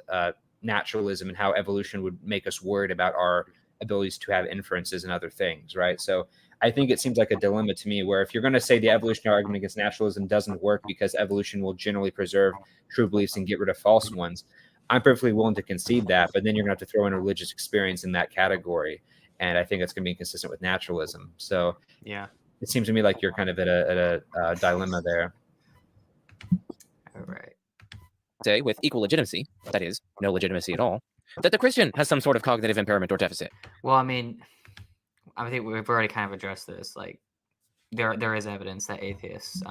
naturalism and how evolution would make us worried about our abilities to have inferences and other things, right? So I think it seems like a dilemma to me, where if you're going to say the evolutionary argument against naturalism doesn't work because evolution will generally preserve true beliefs and get rid of false ones, I'm perfectly willing to concede that, but then you're going to have to throw in a religious experience in that category, and I think that's going to be inconsistent with naturalism. So yeah, it seems to me like you're kind of at a dilemma there. All right. Say with equal legitimacy, that is, no legitimacy at all, that the Christian has some sort of cognitive impairment or deficit. Well, I mean, I think we've already kind of addressed this. Like, there is evidence that atheists,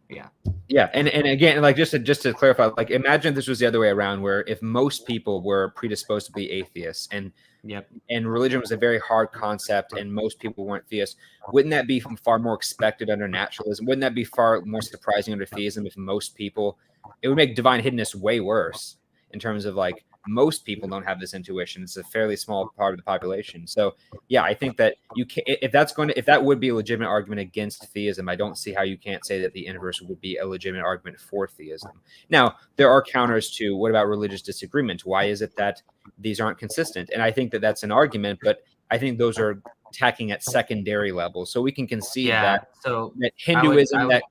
yeah. Yeah, and again, like just to clarify, like imagine this was the other way around, where if most people were predisposed to be atheists, and Yep. religion was a very hard concept, and most people weren't theists, wouldn't that be far more expected under naturalism? Wouldn't that be far more surprising under theism if most people? It would make divine hiddenness way worse in terms of like most people don't have this intuition. It's a fairly small part of the population. So yeah, I think that you can, if that would be a legitimate argument against theism, I don't see how you can't say that the inverse would be a legitimate argument for theism. Now, there are counters to what about religious disagreement? Why is it that these aren't consistent? And I think that that's an argument, but I think those are tacking at secondary levels. So we can concede Yeah. So that I would, Hinduism, that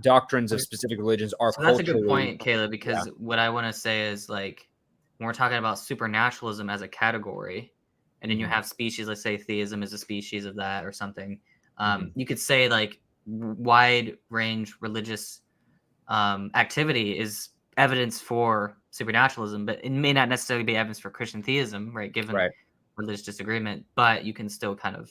doctrines of specific religions are so that's a good culturally. point, Caleb, because what I want to say is like when we're talking about supernaturalism as a category, and then you have species, let's say theism is a species of that or something. You could say like wide range religious activity is evidence for supernaturalism, but it may not necessarily be evidence for Christian theism, right? Given Right. religious disagreement, but you can still kind of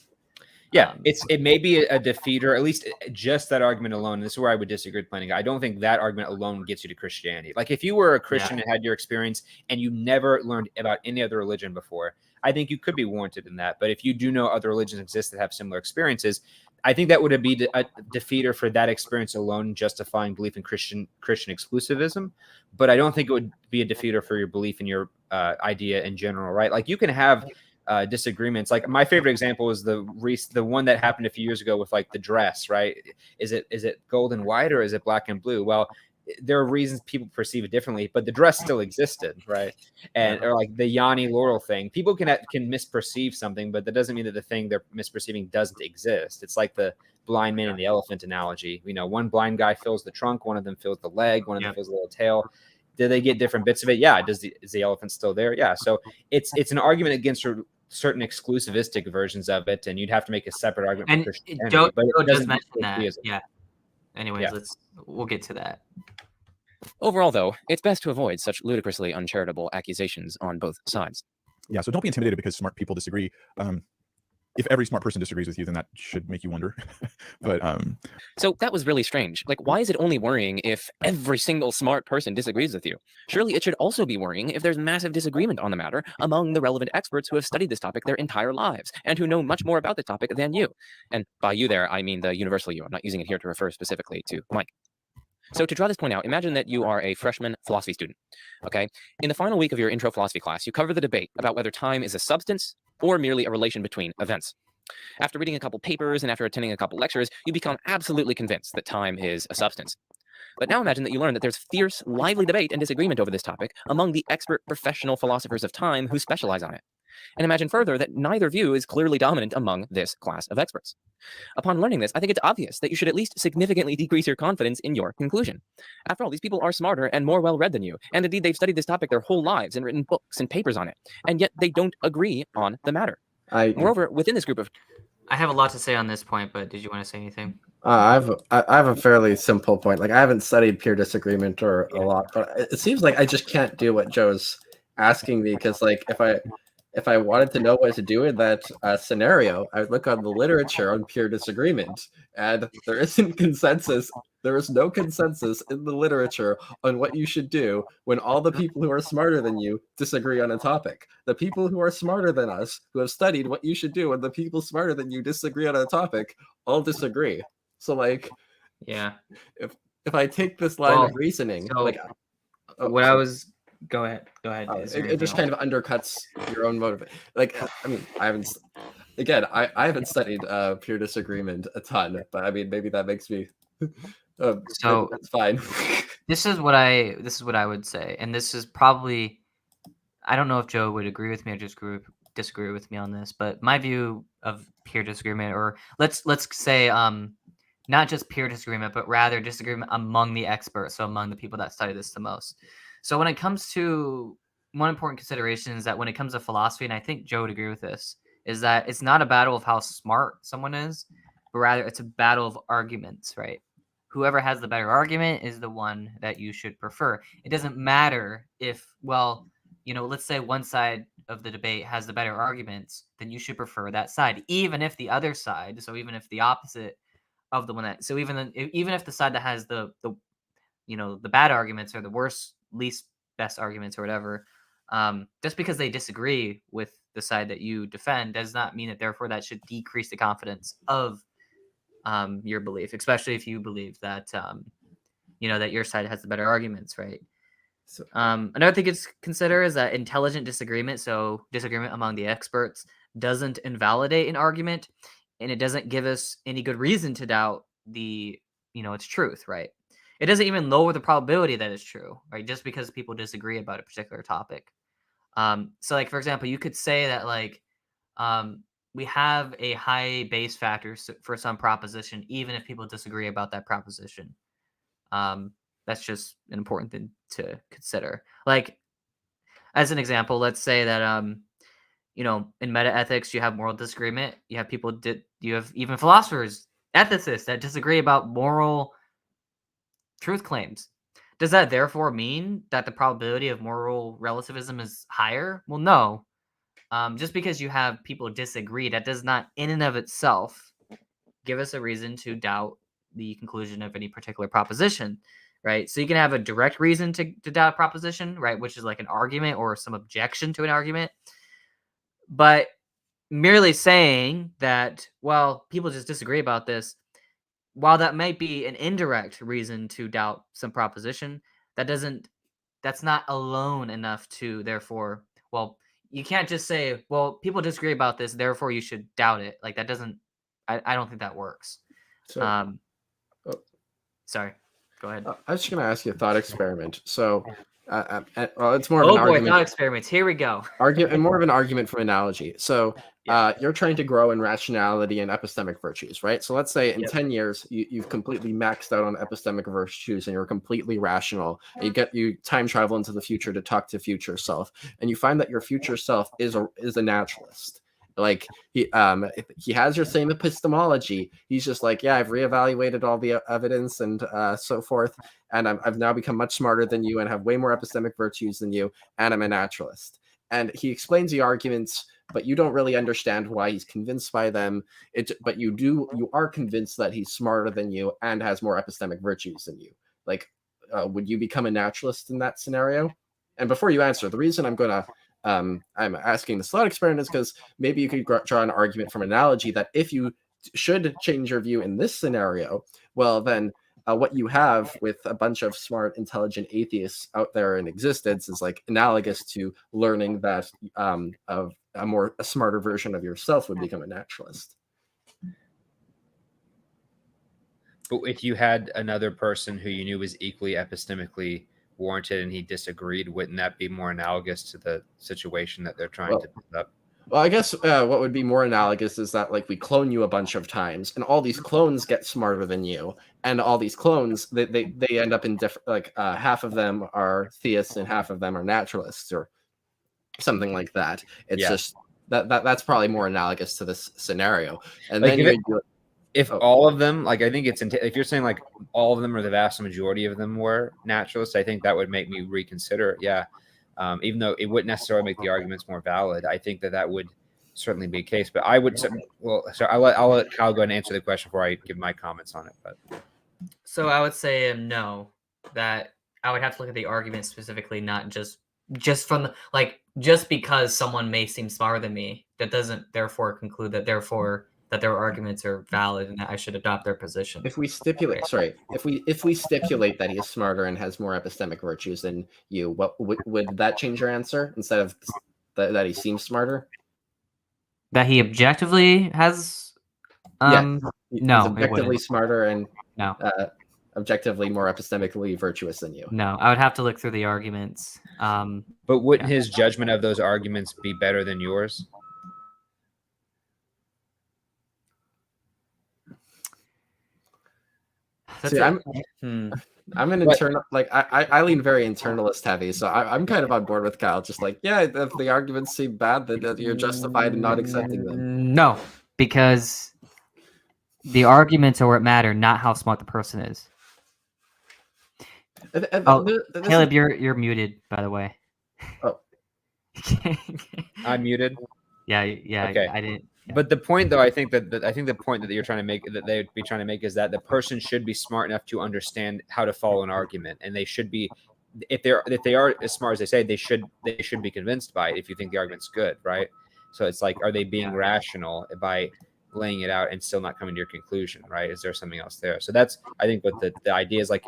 Yeah, it may be a defeater, at least just that argument alone. This is where I would disagree with Planning. I don't think that argument alone gets you to Christianity. Like if you were a Christian and had your experience and you never learned about any other religion before, I think you could be warranted in that. But if you do know other religions exist that have similar experiences, I think that would be a defeater for that experience alone, justifying belief in Christian exclusivism. But I don't think it would be a defeater for your belief in your idea in general, right? Like you can have disagreements. Like my favorite example is the one that happened a few years ago with like the dress, right? Is it gold and white or is it black and blue? Well, there are reasons people perceive it differently, but the dress still existed, right? And or like the Yanni Laurel thing, people can misperceive something, but that doesn't mean that the thing they're misperceiving doesn't exist. It's like the blind man and the elephant analogy. You know, one blind guy fills the trunk, one of them fills the leg, one of them fills the little tail. Do they get different bits of it? Yeah. Is the elephant still there? Yeah. So it's an argument against certain exclusivistic versions of it, and you'd have to make a separate argument for Christianity. Joe, but Joe just mentioned that. theism. Yeah. Anyways, we'll get to that. Overall, though, it's best to avoid such ludicrously uncharitable accusations on both sides. Yeah, so don't be intimidated because smart people disagree. If every smart person disagrees with you, then that should make you wonder. But so that was really strange. Like, why is it only worrying if every single smart person disagrees with you? Surely it should also be worrying if there's massive disagreement on the matter among the relevant experts who have studied this topic their entire lives and who know much more about the topic than you. And by you there, I mean the universal you. I'm not using it here to refer specifically to Mike. So to draw this point out, imagine that you are a freshman philosophy student, okay? In the final week of your intro philosophy class, you cover the debate about whether time is a substance or merely a relation between events. After reading a couple papers and after attending a couple lectures, you become absolutely convinced that time is a substance. But now imagine that you learn that there's fierce, lively debate and disagreement over this topic among the expert professional philosophers of time who specialize on it. And imagine further that neither view is clearly dominant among this class of experts. Upon learning this, I think it's obvious that you should at least significantly decrease your confidence in your conclusion. After all, these people are smarter and more well-read than you, and indeed they've studied this topic their whole lives and written books and papers on it, and yet they don't agree on the matter. Moreover, within this group of... I have a lot to say on this point, but did you want to say anything? I have a fairly simple point. Like I haven't studied peer disagreement or a lot, but it seems like I just can't do what Joe's asking me because like if I wanted to know what to do in that scenario, I would look on the literature on peer disagreement, and there isn't consensus. There is no consensus in the literature on what you should do when all the people who are smarter than you disagree on a topic. The people who are smarter than us, who have studied what you should do when the people smarter than you disagree on a topic, all disagree. So like, yeah, if I take this line of reasoning, so like I was... Go ahead. It just kind of undercuts your own motive. Like, I mean, I haven't studied peer disagreement a ton, but I mean, maybe that makes me. So that's fine. This is what I would say, and this is probably, I don't know if Joe would agree with me or just disagree with me on this, but my view of peer disagreement, or let's say not just peer disagreement, but rather disagreement among the experts, so among the people that study this the most. So when it comes to one important consideration is that when it comes to philosophy, and I think Joe would agree with this, is that it's not a battle of how smart someone is, but rather it's a battle of arguments, right? Whoever has the better argument is the one that you should prefer. It doesn't matter if, well, you know, let's say one side of the debate has the better arguments, then you should prefer that side, even if the other side, so even if the opposite of the one that, so even if the side that has the the bad arguments or the worst, least best arguments or whatever, just because they disagree with the side that you defend does not mean that therefore that should decrease the confidence of your belief, especially if you believe that that your side has the better arguments, right? So, another thing to consider is that intelligent disagreement, so disagreement among the experts, doesn't invalidate an argument, and it doesn't give us any good reason to doubt its truth, right? It doesn't even lower the probability that it's true, right? Just because people disagree about a particular topic. So like, for example, you could say that like we have a high base factor for some proposition, even if people disagree about that proposition. That's just an important thing to consider. Like, as an example, let's say that in meta ethics you have moral disagreement. You have you have even philosophers, ethicists that disagree about moral truth claims. Does that therefore mean that the probability of moral relativism is higher? Well, no. Just because you have people disagree, that does not in and of itself give us a reason to doubt the conclusion of any particular proposition, right? So you can have a direct reason to doubt a proposition, right, which is like an argument or some objection to an argument. But merely saying that, well, people just disagree about this, while that might be an indirect reason to doubt some proposition, that's not alone enough to therefore, well, you can't just say, well, people disagree about this, therefore you should doubt it. Like, that doesn't, I don't think that works. so Sorry, go ahead. I was just going to ask you a thought experiment. So, well, it's more of an Oh boy, argument. thought experiments. Here we go. And more of an argument from analogy. So you're trying to grow in rationality and epistemic virtues, right? So let's say in 10 years, you've completely maxed out on epistemic virtues and you're completely rational. And you time travel into the future to talk to future self. And you find that your future self is a naturalist. Like he has your same epistemology. He's just like, yeah, I've reevaluated all the evidence and so forth. And I've now become much smarter than you and have way more epistemic virtues than you. And I'm a naturalist. And he explains the arguments, but you don't really understand why he's convinced by them. But you are convinced that he's smarter than you and has more epistemic virtues than you. Like, would you become a naturalist in that scenario? And before you answer, the reason I'm asking this thought experiment is because maybe you could draw an argument from analogy that if you should change your view in this scenario, well, then what you have with a bunch of smart, intelligent atheists out there in existence is like analogous to learning that a smarter version of yourself would become a naturalist. But if you had another person who you knew was equally epistemically warranted and he disagreed, wouldn't that be more analogous to the situation that they're trying to build up? Well, I guess what would be more analogous is that like we clone you a bunch of times and all these clones get smarter than you, and all these clones they end up in different, like half of them are theists and half of them are naturalists or something like that. It's just that's probably more analogous to this scenario. And like then if all of them, like I think if you're saying like all of them or the vast majority of them were naturalists, I think that would make me reconsider. Yeah. Even though it wouldn't necessarily make the arguments more valid, I think that would certainly be a case. But I would, I'll let Kyle go ahead and answer the question before I give my comments on it. But so I would say no, that I would have to look at the argument specifically, not just from the, like, just because someone may seem smarter than me, that doesn't therefore conclude that their arguments are valid and that I should adopt their position. If we stipulate, if we stipulate that he is smarter and has more epistemic virtues than you, what would that change your answer instead of that he seems smarter? That he objectively has, no, he's objectively smarter and no, objectively more epistemically virtuous than you. No, I would have to look through the arguments. But wouldn't his judgment of those arguments be better than yours? See, I'm an internal, like I lean very internalist heavy, so I'm kind of on board with Kyle. Just like, yeah, if the arguments seem bad, then you're justified in not accepting them. No, because the arguments are what matter, not how smart the person is. Caleb, you're muted, by the way. Oh, I'm muted. Yeah. Okay. I didn't. But the point, though, I think the point that you're trying to make, that they would be trying to make, is that the person should be smart enough to understand how to follow an argument, and they should be, if they are as smart as they say, they should be convinced by it. If you think the argument's good, right? So it's like, are they being rational by laying it out and still not coming to your conclusion, right? Is there something else there? So that's, I think, what the idea is. Like,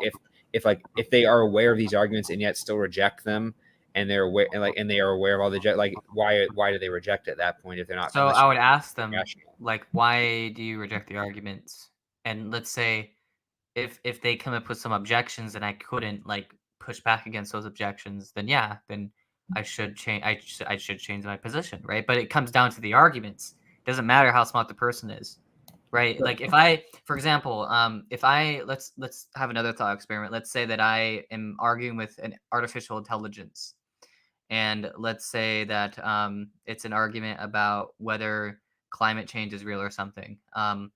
if they are aware of these arguments and yet still reject them, and they're aware, and they are aware of all the like, why do they reject it at that point if they're not? So I would ask them, rational. like, why do you reject the arguments? And let's say if they come up with some objections and I couldn't like push back against those objections, then yeah, then I should change. I should change my position, right? But it comes down to the arguments. It doesn't matter how smart the person is, right? Like if I, for example, if I let's have another thought experiment. Let's say that I am arguing with an artificial intelligence. And let's say that it's an argument about whether climate change is real or something. And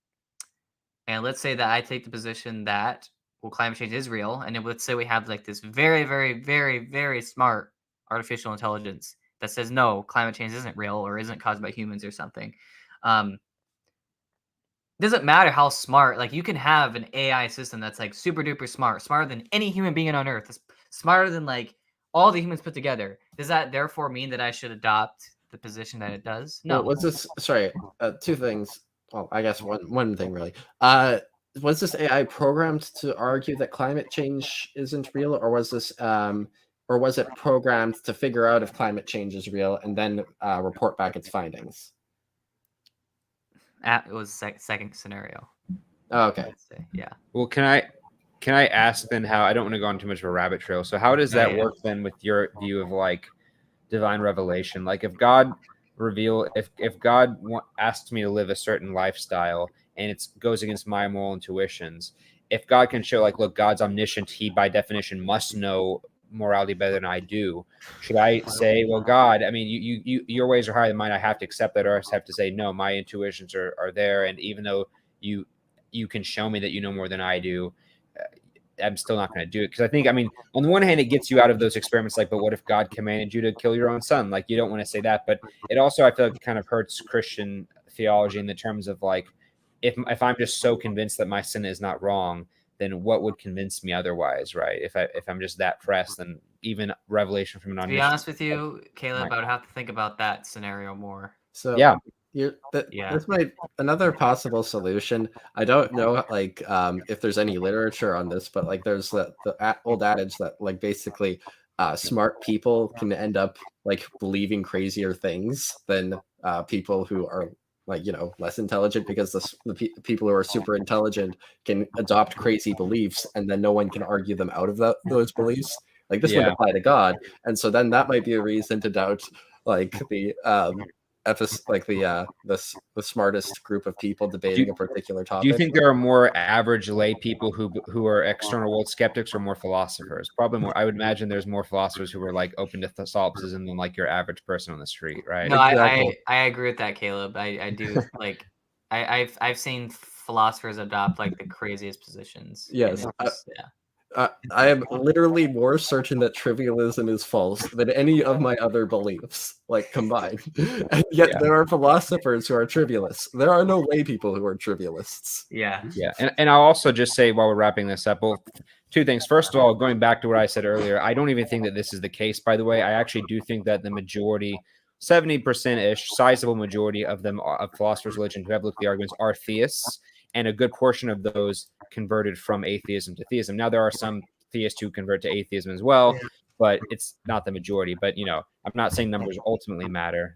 let's say that I take the position that, well, climate change is real. And then let's say we have like this very, very, very, very smart artificial intelligence that says, no, climate change isn't real or isn't caused by humans or something. Doesn't matter how smart, like you can have an AI system that's like super duper smart, smarter than any human being on earth, smarter than like all the humans put together. Does that therefore mean that I should adopt the position that it does? No. Was this, sorry, two things. Well, I guess one thing really. Was this AI programmed to argue that climate change isn't real, or was this or was it programmed to figure out if climate change is real and then report back its findings? It was second scenario. Oh, okay. Yeah. Well, can I ask then, how, I don't want to go on too much of a rabbit trail. So how does that work then with your view of like divine revelation? Like if God if God asks me to live a certain lifestyle and it goes against my moral intuitions, if God can show like, look, God's omniscient, he by definition must know morality better than I do, should I say, well, God, I mean, your ways are higher than mine, I have to accept that, or I have to say, no, my intuitions are there, and even though you can show me that you know more than I do, I'm still not going to do it? Because I think, I mean, on the one hand, it gets you out of those experiments, like, but what if God commanded you to kill your own son? Like, you don't want to say that, but it also, I feel like, kind of hurts Christian theology in the terms of like, if I'm just so convinced that my sin is not wrong, then what would convince me otherwise, right? If I'm just that pressed, then even revelation from an omniscient. To be honest with you, Caleb, I would have to think about that scenario more. So yeah. This might another possible solution. I don't know, like, if there's any literature on this, but like, there's the old adage that like basically, smart people can end up like believing crazier things than people who are like, you know, less intelligent, because the people who are super intelligent can adopt crazy beliefs, and then no one can argue them out of those beliefs. Like this would apply to God, and so then that might be a reason to doubt like the smartest group of people debating a particular topic. Do you think there are more average lay people who are external world skeptics, or more philosophers? Probably more. I would imagine there's more philosophers who are like open to solipsism than like your average person on the street, right? No, exactly. I agree with that, Caleb. I do like I've seen philosophers adopt like the craziest positions. Yes. I am literally more certain that trivialism is false than any of my other beliefs, like combined. And yet there are philosophers who are trivialists. There are no lay people who are trivialists. Yeah. And I'll also just say, while we're wrapping this up, well, two things. First of all, going back to what I said earlier, I don't even think that this is the case, by the way. I actually do think that the majority, 70%-ish, sizable majority of them, of philosophers of religion who have looked at the arguments, are theists. And a good portion of those converted from atheism to theism. Now, there are some theists who convert to atheism as well, but it's not the majority. But, you know, I'm not saying numbers ultimately matter.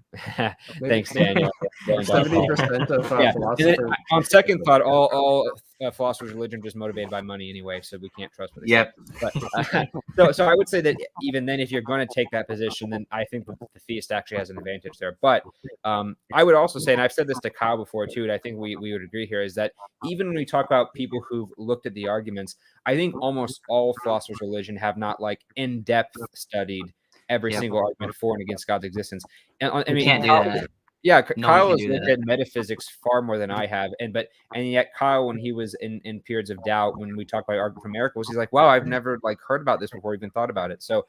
Thanks, Daniel. 70% of philosophers. On second thought, all philosophers of religion are just motivated by money anyway, so we can't trust what they say. But, so I would say that even then, if you're going to take that position, then I think the theist actually has an advantage there. But I would also say, and I've said this to Kyle before too, and I think we would agree here, is that even when we talk about people who've looked at the arguments, I think almost all philosophers of religion have not like in-depth studied every single argument for and against God's existence. And I mean, can't do that. Yeah, Kyle has looked at metaphysics far more than I have, and yet Kyle, when he was in periods of doubt, when we talk about argument from miracles, he's like, "Wow, I've never like heard about this before, even thought about it." So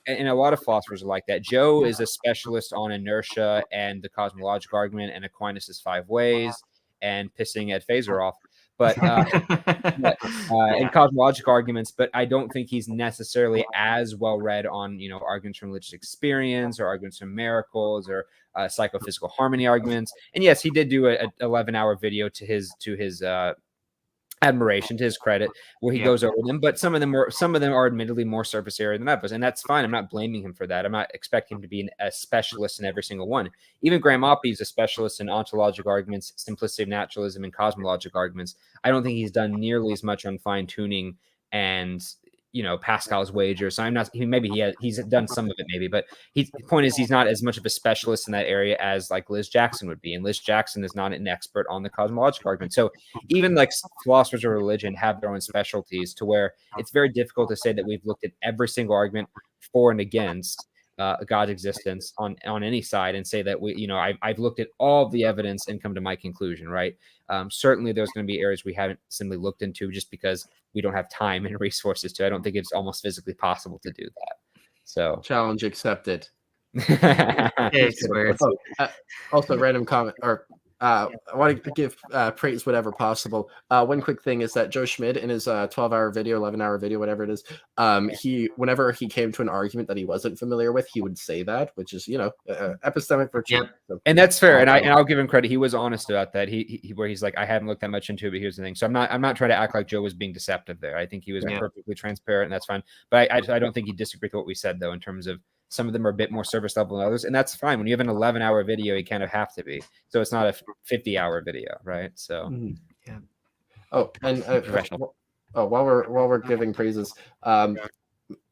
and a lot of philosophers are like that. Joe is a specialist on inertia and the cosmological argument and Aquinas' 5 ways and pissing Ed Phaser off. But in cosmological arguments, but I don't think he's necessarily as well read on, arguments from religious experience or arguments from miracles or psychophysical harmony arguments. And yes, he did do an 11-hour video to his admiration, to his credit, where he goes over them, but some of them are admittedly more surface area than others, and that's fine. I'm not blaming him for that. I'm not expecting him to be a specialist in every single one. Even Graham Oppy is a specialist in ontological arguments, simplicity of naturalism, and cosmological arguments. I don't think he's done nearly as much on fine tuning and Pascal's wager. So he's done some of it maybe, but the point is he's not as much of a specialist in that area as like Liz Jackson would be. And Liz Jackson is not an expert on the cosmological argument. So even like philosophers of religion have their own specialties to where it's very difficult to say that we've looked at every single argument for and against God's existence on any side and say that I've looked at all the evidence and come to my conclusion, right? Certainly there's going to be areas we haven't simply looked into just because we don't have time and resources to. I don't think it's almost physically possible to do that. So challenge accepted. It's Also, random comment, or I want to give praise whatever possible. One quick thing is that Joe Schmid in his 12-hour video, 11-hour video, whatever it is, whenever he came to an argument that he wasn't familiar with, he would say that, which is epistemic virtue. Yep. So, and that's fair, and I'll give him credit. He was honest about that. Where he's like, I haven't looked that much into it, but here's the thing. So I'm not trying to act like Joe was being deceptive there. I think he was perfectly transparent, and that's fine. But I don't think he disagreed with what we said though, in terms of some of them are a bit more surface level than others, and that's fine. When you have an 11-hour video, you kind of have to be. So it's not a 50-hour video, right? So yeah. Oh, and while we're giving praises,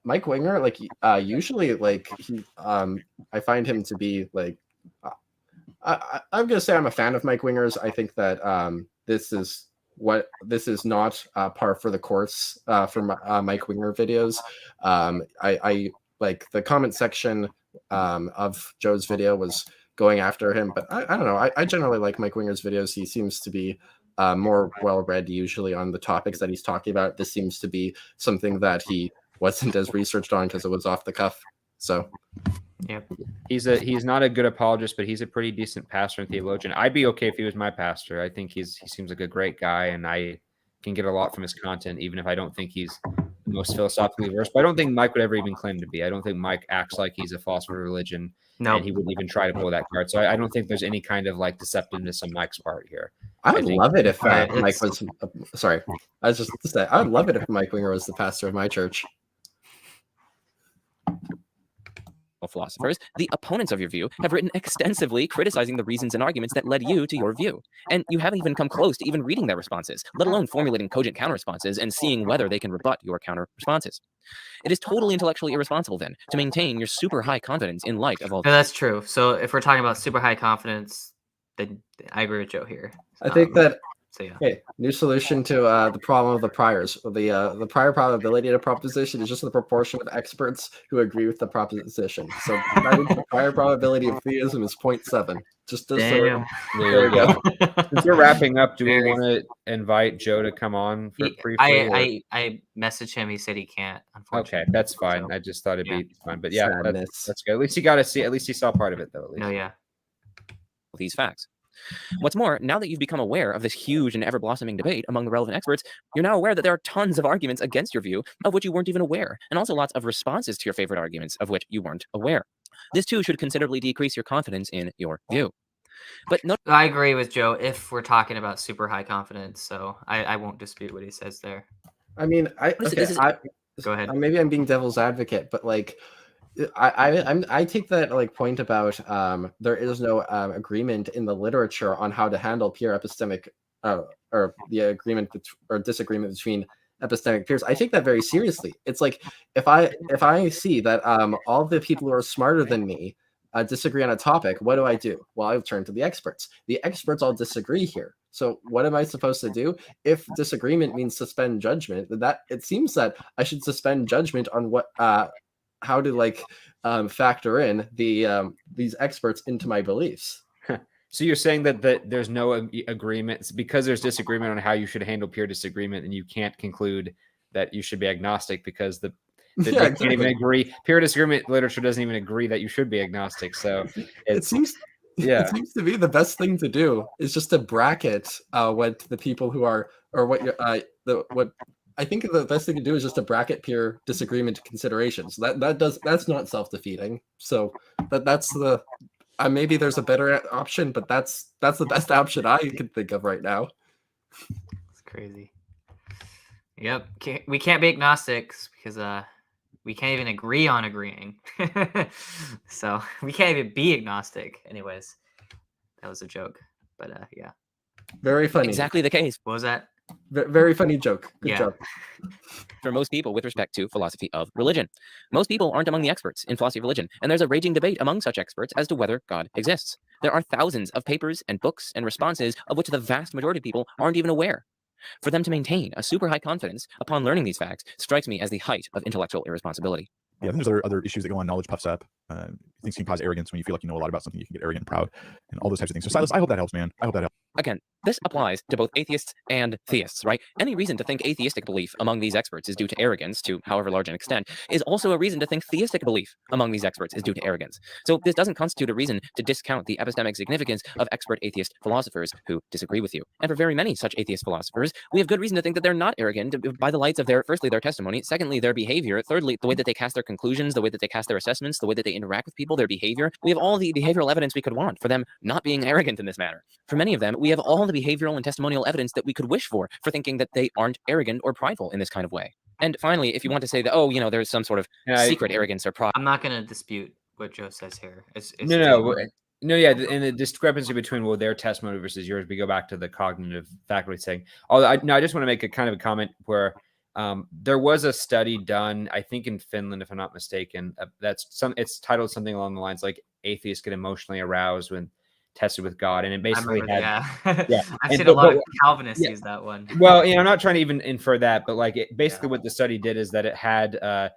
Mike Winger, like usually, like he, I find him to be like, I'm gonna say I'm a fan of Mike Winger's. I think that this is not par for the course for Mike Winger videos. I like the comment section of Joe's video was going after him, but I don't know. I generally like Mike Winger's videos. He seems to be more well-read usually on the topics that he's talking about. This seems to be something that he wasn't as researched on because it was off the cuff. So yeah, he's not a good apologist, but he's a pretty decent pastor and theologian. I'd be okay if he was my pastor. I think he seems like a great guy, and I can get a lot from his content, even if I don't think he's the most philosophically versed. But I don't think Mike would ever even claim to be. I don't think Mike acts like he's a philosopher of religion. No, and he wouldn't even try to pull that card. So I don't think there's any kind of like deceptiveness on Mike's part here. I would love it if Mike was. Sorry, I was just to say I would love it if Mike Winger was the pastor of my church. Philosophers, the opponents of your view, have written extensively criticizing the reasons and arguments that led you to your view. And you haven't even come close to even reading their responses, let alone formulating cogent counter responses and seeing whether they can rebut your counter responses. It is totally intellectually irresponsible, then, to maintain your super high confidence in light of all. No, that's true. So if we're talking about super high confidence, then I agree with Joe here. I think that. So yeah. Okay, new solution to the problem of the priors. The prior probability of a proposition is just the proportion of experts who agree with the proposition. So that means the prior probability of theism is 0.7. Just as Damn. There we go. Since we're wrapping up, do we want to invite Joe to come on for briefly? I messaged him. He said he can't. Unfortunately. Okay, that's fine. So, I just thought it'd be fun, but yeah, Sadness. that's good. At least you got to see. At least you saw part of it, though. At least. No, yeah. These facts. What's more, now that you've become aware of this huge and ever-blossoming debate among the relevant experts, you're now aware that there are tons of arguments against your view of which you weren't even aware, and also lots of responses to your favorite arguments of which you weren't aware. This too should considerably decrease your confidence in your view. But no, I agree with Joe if we're talking about super high confidence, so I won't dispute what he says there. I mean, Go ahead. Maybe I'm being devil's advocate, but like, I take that like point about there is no agreement in the literature on how to handle pure epistemic or the agreement or disagreement between epistemic peers. I take that very seriously. It's like if I see that all the people who are smarter than me disagree on a topic, what do? Well, I turn to the experts. The experts all disagree here. So what am I supposed to do? If disagreement means suspend judgment, that it seems that I should suspend judgment on what how to like factor in these experts into my beliefs. So you're saying that there's no agreement because there's disagreement on how you should handle pure disagreement, and you can't conclude that you should be agnostic because They Yeah, can't even agree. Pure disagreement literature doesn't even agree that you should be agnostic. So It seems yeah. it seems to be the best thing to do is just to bracket what the people who are or what what I think the best thing to do is just to bracket pure disagreement considerations. That's not self-defeating. So that's the maybe there's a better option, but that's the best option I can think of right now. It's crazy. Yep. We can't be agnostics because we can't even agree on agreeing. So we can't even be agnostic. Anyways, that was a joke. But yeah. Very funny. Exactly the case What was that? Very funny joke. Good Yeah. job. for most people with respect to philosophy of religion. Most people aren't among the experts in philosophy of religion, and there's a raging debate among such experts as to whether God exists. There are thousands of papers and books and responses of which the vast majority of people aren't even aware. For them to maintain a super high confidence upon learning these facts strikes me as the height of intellectual irresponsibility. Yeah, then there's other issues that go on. Knowledge puffs up. Things can cause arrogance. When you feel like you know a lot about something, you can get arrogant and proud, and all those types of things. So Silas, I hope that helps, man. I hope that helps. Again, this applies to both atheists and theists, right? Any reason to think atheistic belief among these experts is due to arrogance, to however large an extent, is also a reason to think theistic belief among these experts is due to arrogance. So this doesn't constitute a reason to discount the epistemic significance of expert atheist philosophers who disagree with you. And for very many such atheist philosophers, we have good reason to think that they're not arrogant by the lights of firstly, their testimony, secondly, their behavior, thirdly, the way that they cast their conclusions, the way that they cast their assessments, the way that they interact with people, their behavior. We have all the behavioral evidence we could want for them not being arrogant in this manner. For many of them, we have all the behavioral and testimonial evidence that we could wish for thinking that they aren't arrogant or prideful in this kind of way. And finally, if you want to say that, oh, there's some sort of secret arrogance or pride. I'm not going to dispute what Joe says here. No, yeah, and the discrepancy between their testimony versus yours, we go back to the cognitive faculty thing. Although I just want to make a kind of a comment where there was a study done, I think in Finland, if I'm not mistaken. It's titled something along the lines like "Atheists get emotionally aroused when tested with God," and it basically yeah. yeah. I've seen a lot of Calvinists use that one. Well, I'm not trying to even infer that, but basically what the study did is that it had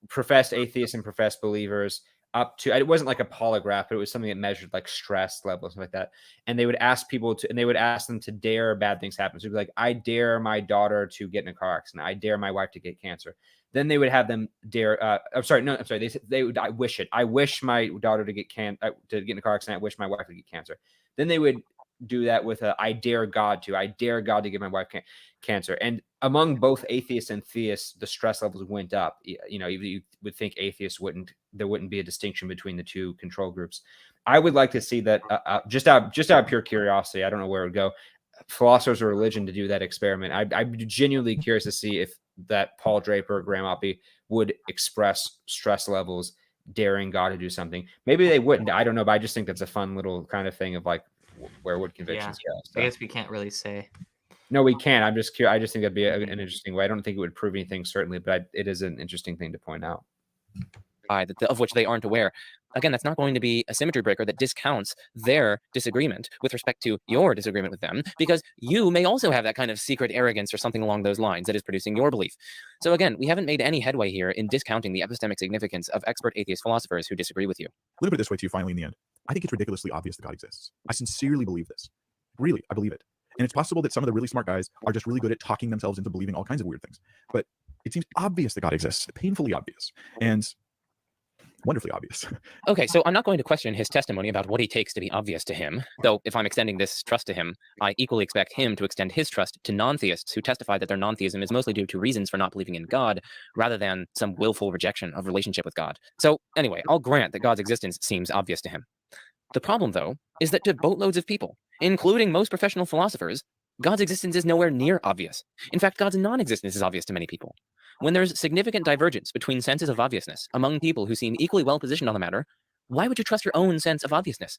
professed atheists and professed believers up to, it wasn't like a polygraph, but it was something that measured like stress levels and like that. And they would ask people to, and they would ask them to dare bad things happen. So it'd be like, I dare my daughter to get in a car accident. I dare my wife to get cancer. Then they would have them dare, they would, I wish it. I wish my daughter to get in a car accident. I wish my wife would get cancer. Then they would do that with I dare God to give my wife cancer. And among both atheists and theists, the stress levels went up. You would think there wouldn't be a distinction between the two control groups. I would like to see that just out of pure curiosity. I don't know where it would go. Philosophers of religion to do that experiment. I'm genuinely curious to see if that Paul Draper or Graham Oppy would express stress levels daring God to do something. Maybe they wouldn't. I don't know, but I just think that's a fun little kind of thing of like, where would convictions go? So. I guess we can't really say. No, we can. I'm just curious. I just think that'd be an interesting way. I don't think it would prove anything, certainly, but it is an interesting thing to point out. Of which they aren't aware. Again, that's not going to be a symmetry breaker that discounts their disagreement with respect to your disagreement with them, because you may also have that kind of secret arrogance or something along those lines that is producing your belief. So again, we haven't made any headway here in discounting the epistemic significance of expert atheist philosophers who disagree with you. Let me put it this way to you finally in the end. I think it's ridiculously obvious that God exists. I sincerely believe this. Really, I believe it. And it's possible that some of the really smart guys are just really good at talking themselves into believing all kinds of weird things. But it seems obvious that God exists, painfully obvious, and wonderfully obvious. Okay, so I'm not going to question his testimony about what he takes to be obvious to him, though if I'm extending this trust to him, I equally expect him to extend his trust to non-theists who testify that their non-theism is mostly due to reasons for not believing in God, rather than some willful rejection of relationship with God. So anyway, I'll grant that God's existence seems obvious to him. The problem, though, is that to boatloads of people, including most professional philosophers, God's existence is nowhere near obvious. In fact, God's non-existence is obvious to many people. When there's significant divergence between senses of obviousness among people who seem equally well positioned on the matter, why would you trust your own sense of obviousness?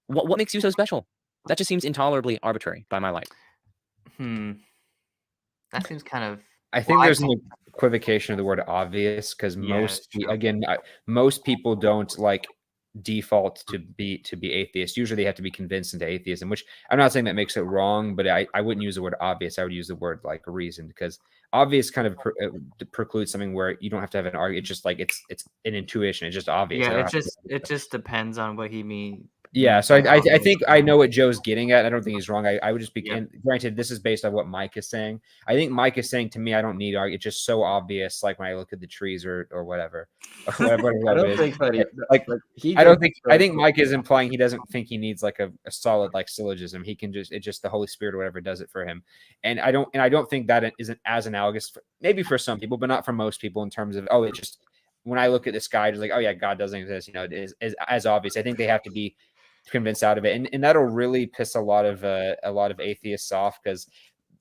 What makes you so special? That just seems intolerably arbitrary by my light. That seems kind of... I think there's an equivocation of the word obvious, because most people don't default to be atheist. Usually they have to be convinced into atheism, which I'm not saying that makes it wrong, but I wouldn't use the word obvious. I would use the word reason, because obvious kind of precludes something where you don't have to have an argument. It's just it's an intuition. It's just obvious. Yeah, it just depends on what he means. Yeah, so That's I obvious. think I know what Joe's getting at. I don't think he's wrong. I would just be, Yeah. and granted, this is based on what Mike is saying. I think Mike is saying to me, I don't need argue. It's just so obvious, like when I look at the trees or whatever, whatever I it don't is. think that he Like, he I don't did- think I think Mike is implying he doesn't think he needs like a solid like syllogism. He can just, it's just the Holy Spirit or whatever does it for him. And I don't think that isn't as analogous, maybe for some people, but not for most people in terms of, oh, it just, when I look at the sky, just like, oh yeah, God doesn't exist. You know, it is as obvious. I think they have to be convinced out of it, and that'll really piss a lot of atheists off, because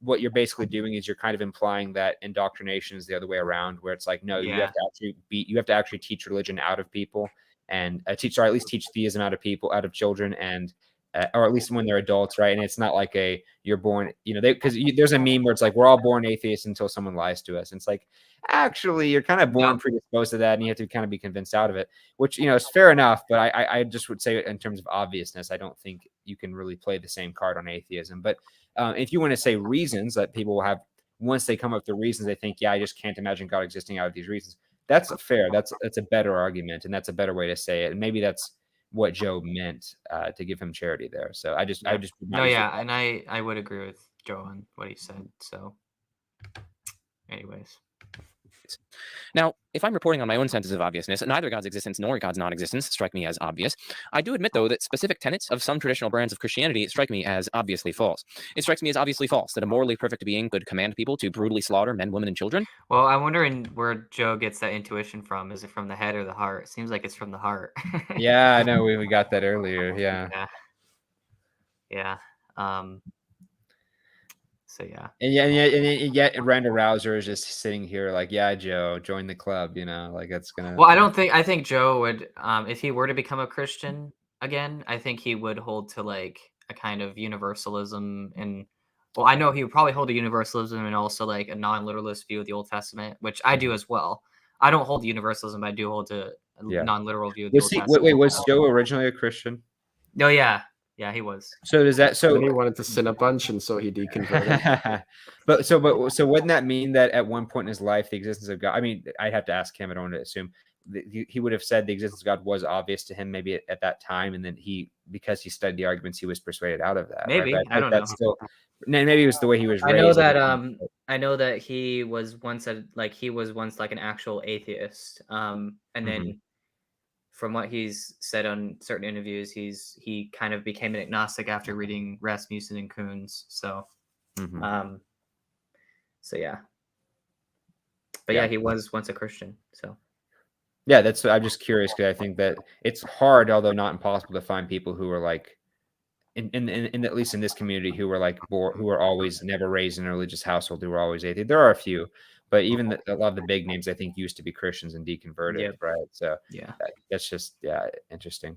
what you're basically doing is you're kind of implying that indoctrination is the other way around, where it's like, no, you have to actually teach religion out of people, and at least teach theism out of people, out of children, and or at least when they're adults, right? And it's not like you're born, you know, because there's a meme where it's like we're all born atheists until someone lies to us, and it's like, actually you're kind of born predisposed to that, and you have to kind of be convinced out of it, which, you know, is fair enough. But I just would say in terms of obviousness, I don't think you can really play the same card on atheism. But if you want to say reasons that people will have, once they come up with the reasons, they think, yeah, I just can't imagine God existing out of these reasons. That's fair. That's a better argument, and that's a better way to say it. And maybe that's what Joe meant to give him charity there. So I just no, yeah, and I would agree with Joe on what he said. So, anyways. Now, if I'm reporting on my own senses of obviousness, neither God's existence nor God's non-existence strike me as obvious. I do admit, though, that specific tenets of some traditional brands of Christianity strike me as obviously false. It strikes me as obviously false that a morally perfect being could command people to brutally slaughter men, women, and children. Well, I'm wondering where Joe gets that intuition from. Is it from the head or the heart? It seems like it's from the heart. Yeah, I know we got that earlier. Yeah. Yeah. So yeah. And yet Randall Rouser is just sitting here like, yeah, Joe, join the club, you know, like that's gonna. Well, I think Joe would, if he were to become a Christian again, I think he would hold to like a kind of universalism, and well, I know he would probably hold a universalism and also like a non-literalist view of the Old Testament, which I do as well. I don't hold universalism, but I do hold to a non-literal view of the Old Testament. Wait, was Joe originally a Christian? No, yeah, he was. So does that? So then he wanted to sin a bunch, and so he deconverted. but wouldn't that mean that at one point in his life, the existence of God? I mean, I'd have to ask him. I don't want to assume he would have said the existence of God was obvious to him, maybe at that time, and then because he studied the arguments, he was persuaded out of that. Maybe, right? I don't know. Still, maybe it was the way he was raised. I know that he was once like an actual atheist, and then from what he's said on certain interviews, he kind of became an agnostic after reading Rasmussen and Koons. So, so yeah. But yeah, he was once a Christian. So. Yeah, I'm just curious, because I think that it's hard, although not impossible, to find people who are like, in at least in this community, who were like who were always never raised in a religious household, who were always atheist. There are a few, but even a lot of the big names, I think, used to be Christians and deconverted, right? So yeah, that's just interesting.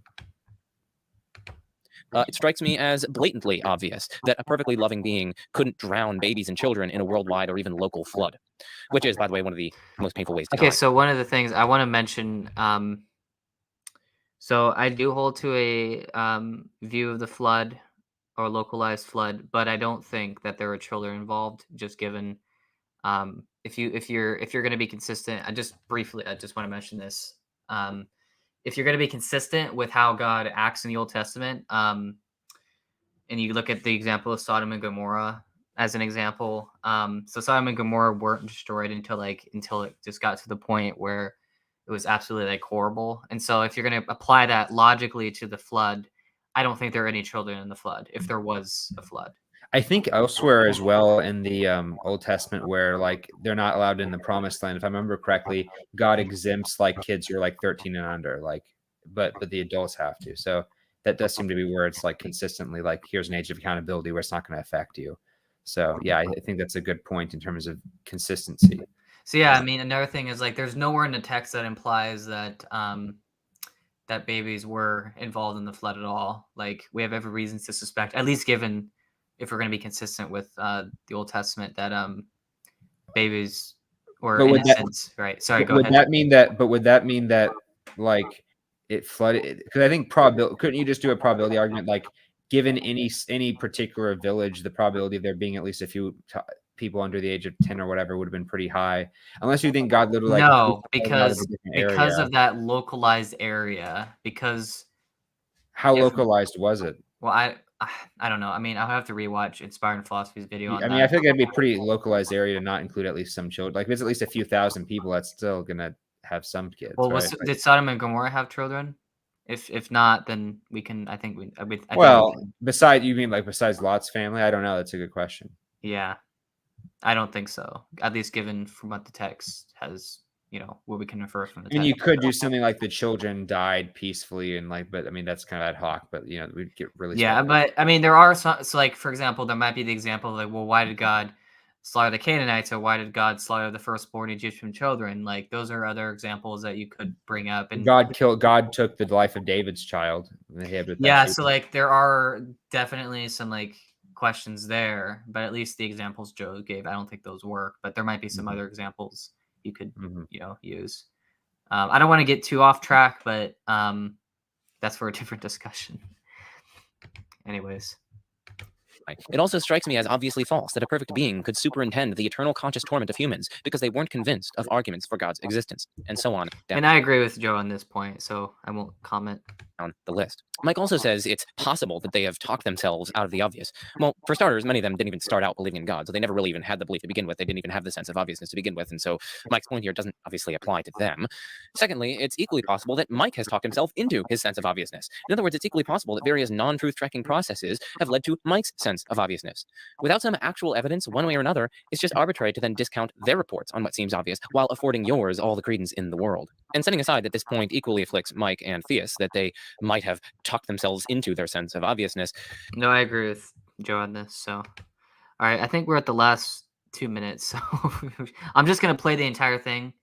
It strikes me as blatantly obvious that a perfectly loving being couldn't drown babies and children in a worldwide or even local flood, which is, by the way, one of the most painful ways to die. Okay, so one of the things I want to mention, so I do hold to a view of the flood or localized flood, but I don't think that there are children involved. Just given, if you're going to be consistent, I just want to mention this. If you're going to be consistent with how God acts in the Old Testament, and you look at the example of Sodom and Gomorrah as an example, so Sodom and Gomorrah weren't destroyed until it just got to the point where it was absolutely like horrible. And so if you're going to apply that logically to the flood, I don't think there are any children in the flood if there was a flood. I think elsewhere as well in the Old Testament, where like they're not allowed in the Promised Land, if I remember correctly, God exempts like kids who are like 13 and under, like, but the adults have to. So that does seem to be where it's like consistently like, here's an age of accountability where it's not going to affect you. So yeah, I think that's a good point in terms of consistency. So yeah, I mean, another thing is like, there's nowhere in the text that implies that that babies were involved in the flood at all. Like, we have every reason to suspect, at least given, if we're going to be consistent with the Old Testament, that babies were innocent, right? Sorry, go ahead. Would that mean that like it flooded? Because I think probability. Couldn't you just do a probability argument, like given any particular village, the probability of there being at least a few people under the age of 10 or whatever would have been pretty high, unless you think God literally no, because of that localized area, because How If- localized was it? Well, I don't know. I mean, I'll have to rewatch Inspired Philosophy's video on I that. mean, I think it'd be a pretty localized area to not include at least some children. Like, if it's at least a few thousand people, that's still gonna have some kids, Well, right? did Sodom and Gomorrah have children? If not, then we can. I think we. I think Well, we can. besides Lot's family, I don't know. That's a good question. Yeah, I don't think so. At least given from what the text has, what we can infer from the I mean, text. you could do something like the children died peacefully, and but I mean, that's kind of ad hoc. But we'd get really Yeah, but I mean, there are some. So, like, for example, there might be the example of, like, well, why did God slaughter the Canaanites, or why did God slaughter the firstborn Egyptian children? Like, those are other examples that you could bring up. And God took the life of David's child. yeah, so like there are definitely some like questions there, but at least the examples Joe gave, I don't think those work. But there might be some other examples you could use. I don't want to get too off track, but that's for a different discussion. Anyways. It also strikes me as obviously false that a perfect being could superintend the eternal conscious torment of humans because they weren't convinced of arguments for God's existence, and so on. And I agree with Joe on this point, so I won't comment on the list. Mike also says it's possible that they have talked themselves out of the obvious. Well, for starters, many of them didn't even start out believing in God, so they never really even had the belief to begin with. They didn't even have the sense of obviousness to begin with, and so Mike's point here doesn't obviously apply to them. Secondly, it's equally possible that Mike has talked himself into his sense of obviousness. In other words, it's equally possible that various non-truth tracking processes have led to Mike's sense of obviousness. Without some actual evidence, one way or another, it's just arbitrary to then discount their reports on what seems obvious while affording yours all the credence in the world. And setting aside that this point equally afflicts Mike and Atheists, that they might have talked themselves into their sense of obviousness. No, I agree with Joe on this. So, all right, I think we're at the last 2 minutes. So I'm just going to play the entire thing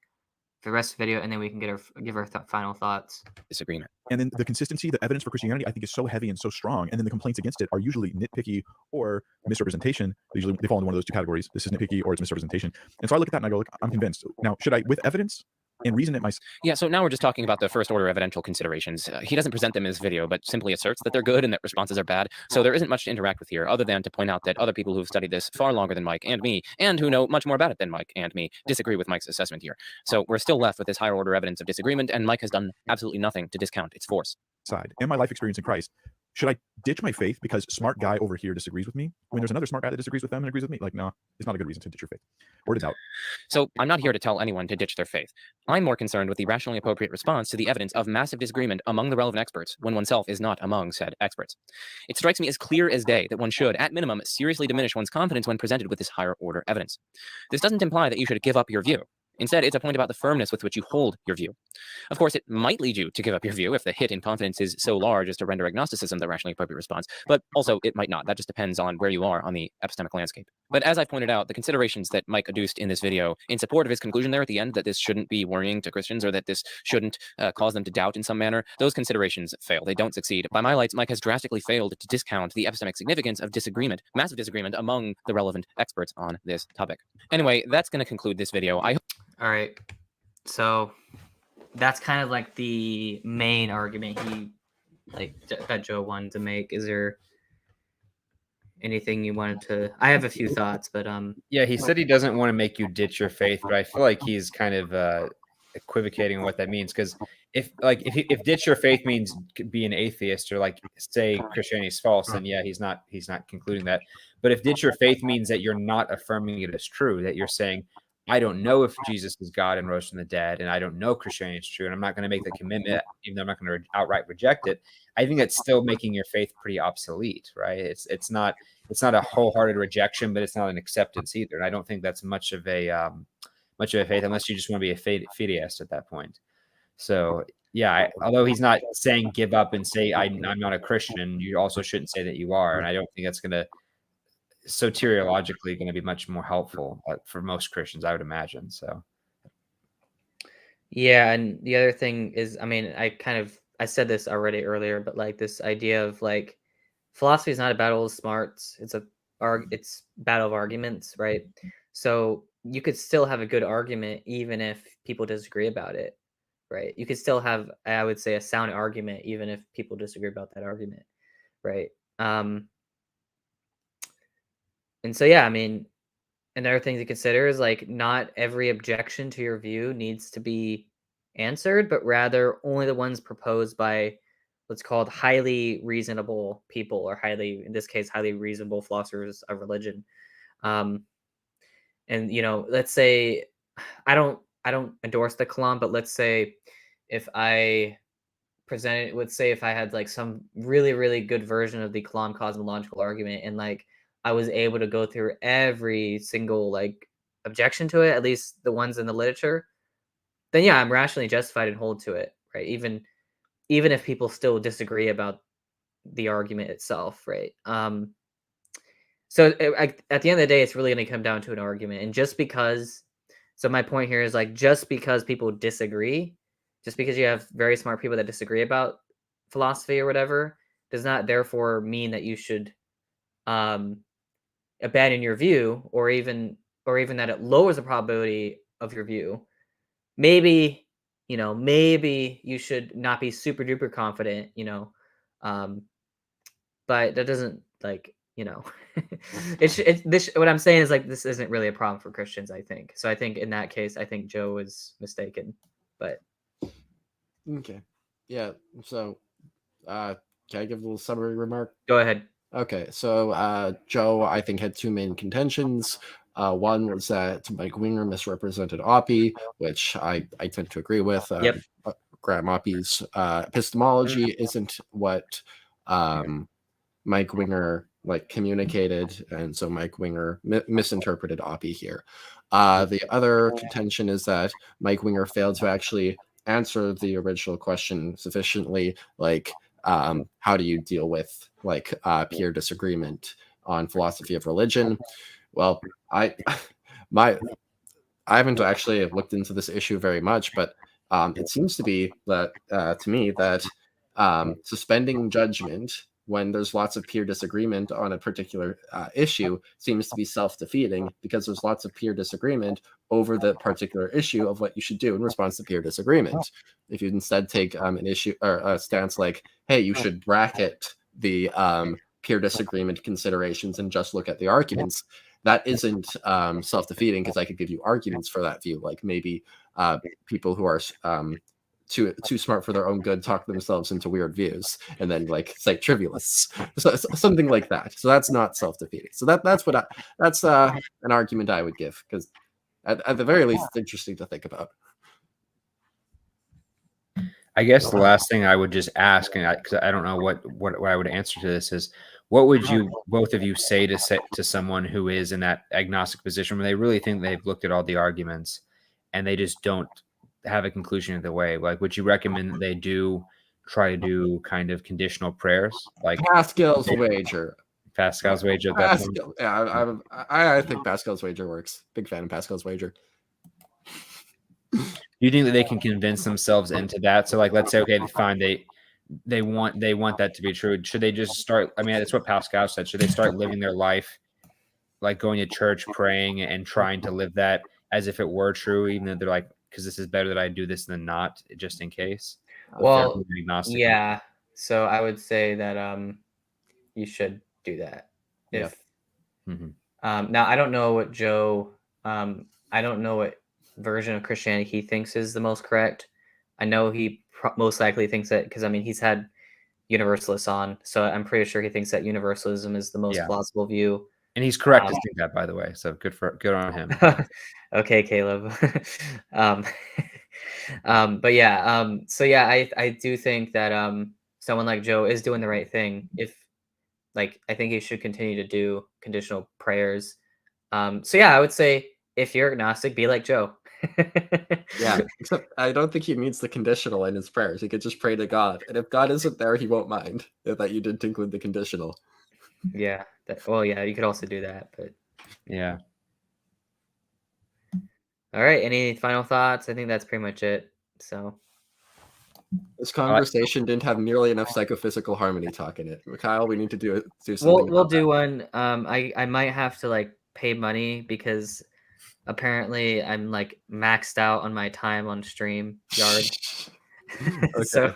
for the rest of the video, and then we can give our final thoughts. Disagreement. And then the consistency, the evidence for Christianity, I think is so heavy and so strong. And then the complaints against it are usually nitpicky or misrepresentation. They fall into one of those two categories. This is nitpicky or it's misrepresentation. And so I look at that and I go, look, I'm convinced. Now, should I, with evidence and reason it myself? Yeah, so now we're just talking about the first order evidential considerations. He doesn't present them in his video, but simply asserts that they're good and that responses are bad. So there isn't much to interact with here, other than to point out that other people who've studied this far longer than Mike and me, and who know much more about it than Mike and me, disagree with Mike's assessment here. So we're still left with this higher order evidence of disagreement, and Mike has done absolutely nothing to discount its force. Side and my life experience in Christ, should I ditch my faith because smart guy over here disagrees with me when there's another smart guy that disagrees with them and agrees with me? Like, no, it's not a good reason to ditch your faith or to doubt. So I'm not here to tell anyone to ditch their faith. I'm more concerned with the rationally appropriate response to the evidence of massive disagreement among the relevant experts when oneself is not among said experts. It strikes me as clear as day that one should, at minimum, seriously diminish one's confidence when presented with this higher order evidence. This doesn't imply that you should give up your view. Instead, it's a point about the firmness with which you hold your view. Of course, it might lead you to give up your view if the hit in confidence is so large as to render agnosticism the rationally appropriate response, but also it might not. That just depends on where you are on the epistemic landscape. But as I pointed out, the considerations that Mike adduced in this video in support of his conclusion there at the end that this shouldn't be worrying to Christians or that this shouldn't cause them to doubt in some manner, those considerations fail. They don't succeed. By my lights, Mike has drastically failed to discount the epistemic significance of disagreement, massive disagreement among the relevant experts on this topic. Anyway, that's going to conclude this video. All right. So that's kind of like the main argument that Joe wanted to make. Is there anything you wanted to? I have a few thoughts, but yeah, he said he doesn't want to make you ditch your faith, but I feel like he's kind of equivocating on what that means, because if ditch your faith means be an atheist or like say Christianity is false, then yeah, he's not concluding that. But if ditch your faith means that you're not affirming it as true, that you're saying, I don't know if Jesus is God and rose from the dead, and I don't know Christianity is true, and I'm not going to make the commitment, even though I'm not going to outright reject it. I think that's still making your faith pretty obsolete, right? It's not a wholehearted rejection, but it's not an acceptance either. And I don't think that's much of a faith, unless you just want to be a fideist at that point. So yeah, although he's not saying give up and say I'm not a Christian, you also shouldn't say that you are, and I don't think that's going to soteriologically going to be much more helpful for most Christians, I would imagine. So yeah, and the other thing is, I mean, I said this already earlier, but like this idea of like philosophy is not a battle of smarts, it's battle of arguments, right? So you could still have a good argument even if people disagree about it, right? You could still have, I would say, a sound argument even if people disagree about that argument, right? And so, yeah, I mean, another thing to consider is like not every objection to your view needs to be answered, but rather only the ones proposed by let's call it highly reasonable people, or in this case, highly reasonable philosophers of religion. And let's say I don't endorse the Kalam, but let's say if I let's say if I had like some really, really good version of the Kalam cosmological argument, and like I was able to go through every single like objection to it, at least the ones in the literature, then yeah, I'm rationally justified and hold to it, right? Even if people still disagree about the argument itself, right? So at the end of the day, it's really going to come down to an argument, and so my point here is like, just because people disagree, just because you have very smart people that disagree about philosophy or whatever, does not therefore mean that you should abandon your view, or even that it lowers the probability of your view. Maybe you should not be super duper confident, but that doesn't like what I'm saying is like, this isn't really a problem for Christians, I think. So I think in that case, I think Joe is mistaken. But Okay, yeah. So, can I give a little summary remark? Go ahead. Okay, so Joe, I think, had two main contentions. One was that Mike Winger misrepresented Oppie, which I tend to agree with. Yep. Graham Oppie's epistemology isn't what Mike Winger like communicated, and so Mike Winger misinterpreted Oppie here. The other contention is that Mike Winger failed to actually answer the original question sufficiently, like how do you deal with like peer disagreement on philosophy of religion? Well, I haven't actually looked into this issue very much, but it seems to be that to me that suspending judgment when there's lots of peer disagreement on a particular issue seems to be self-defeating, because there's lots of peer disagreement over the particular issue of what you should do in response to peer disagreement. If you instead take an issue or a stance like, hey, you should bracket the peer disagreement considerations and just look at the arguments, that isn't self-defeating, because I could give you arguments for that view. Like maybe people who are too smart for their own good talk themselves into weird views, and then like cite trivialists, so something like that. So that's not self-defeating. So that's an argument I would give, because at the very least, it's interesting to think about. I guess the last thing I would just ask, and because I don't know what I would answer to this, is what would you both of you say to someone who is in that agnostic position where they really think they've looked at all the arguments and they just don't have a conclusion either way? Like, would you recommend that they try to do kind of conditional prayers, like Pascal's wager? Pascal's wager. Pascal, yeah, I think Pascal's wager works. Big fan of Pascal's wager. Do you think that they can convince themselves into that? So, like, let's say, okay, fine, they want that to be true. Should they just start? I mean, that's what Pascal said. Should they start living their life like going to church, praying, and trying to live that as if it were true, even though they're like, because this is better that I do this than not, just in case? Well, yeah. So I would say that you should do that. If now I don't know what Joe, I don't know what version of Christianity he thinks is the most correct. I know he most likely thinks that, because I mean he's had universalists on, so I'm pretty sure he thinks that universalism is the most plausible view. And he's correct to think that, by the way. So good on him. Okay, Caleb. But yeah, so yeah, I do think that someone like Joe is doing the right thing. If like, I think he should continue to do conditional prayers. So yeah, I would say if you're agnostic, be like Joe. Yeah, except I don't think he means the conditional in his prayers. He could just pray to God, and if God isn't there, he won't mind that you didn't include the conditional. Yeah. Well, yeah, you could also do that, but yeah. All right. Any final thoughts? I think that's pretty much it. So this conversation didn't have nearly enough psychophysical harmony talk in it. Kyle, we need to do something. We'll do one. I might have to like pay money, because apparently I'm like maxed out on my time on stream yard. Okay. So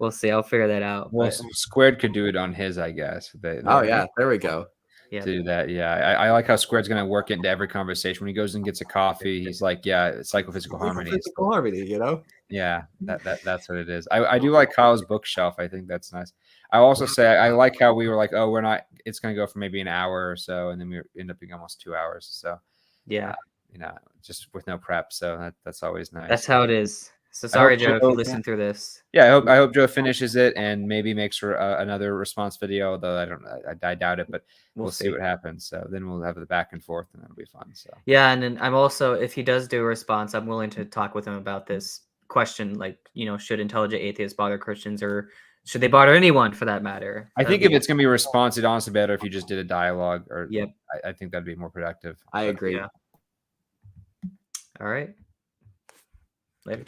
we'll see. I'll figure that out. Well, Squared could do it on his, I guess. Yeah, there we go. Yeah, to do that. Yeah, I like how Squared's going to work into every conversation. When he goes and gets a coffee, he's like, "Yeah, psychophysical harmony." Psychophysical harmony, you know. Yeah, that's what it is. I do like Kyle's bookshelf. I think that's nice. I also say I like how we were like, oh, we're not. It's going to go for maybe an hour or so, and then we end up being almost 2 hours. So Yeah, just with no prep. So that's always nice. that's how it is. So I sorry, hope Joe, if Joe- you listen through this. Yeah, I hope Joe finishes it and maybe makes another response video. Though I doubt it, but we'll see what happens. So then we'll have the back and forth, and that'll be fun. So Yeah, and then I'm also, if he does do a response, I'm willing to talk with him about this question, like, should intelligent atheists bother Christians, or should they bother anyone for that matter? I think if it's going to be a response, it's honestly better if you just did a dialogue. Or Yep. I think that'd be more productive. I agree. Yeah. All right. Later.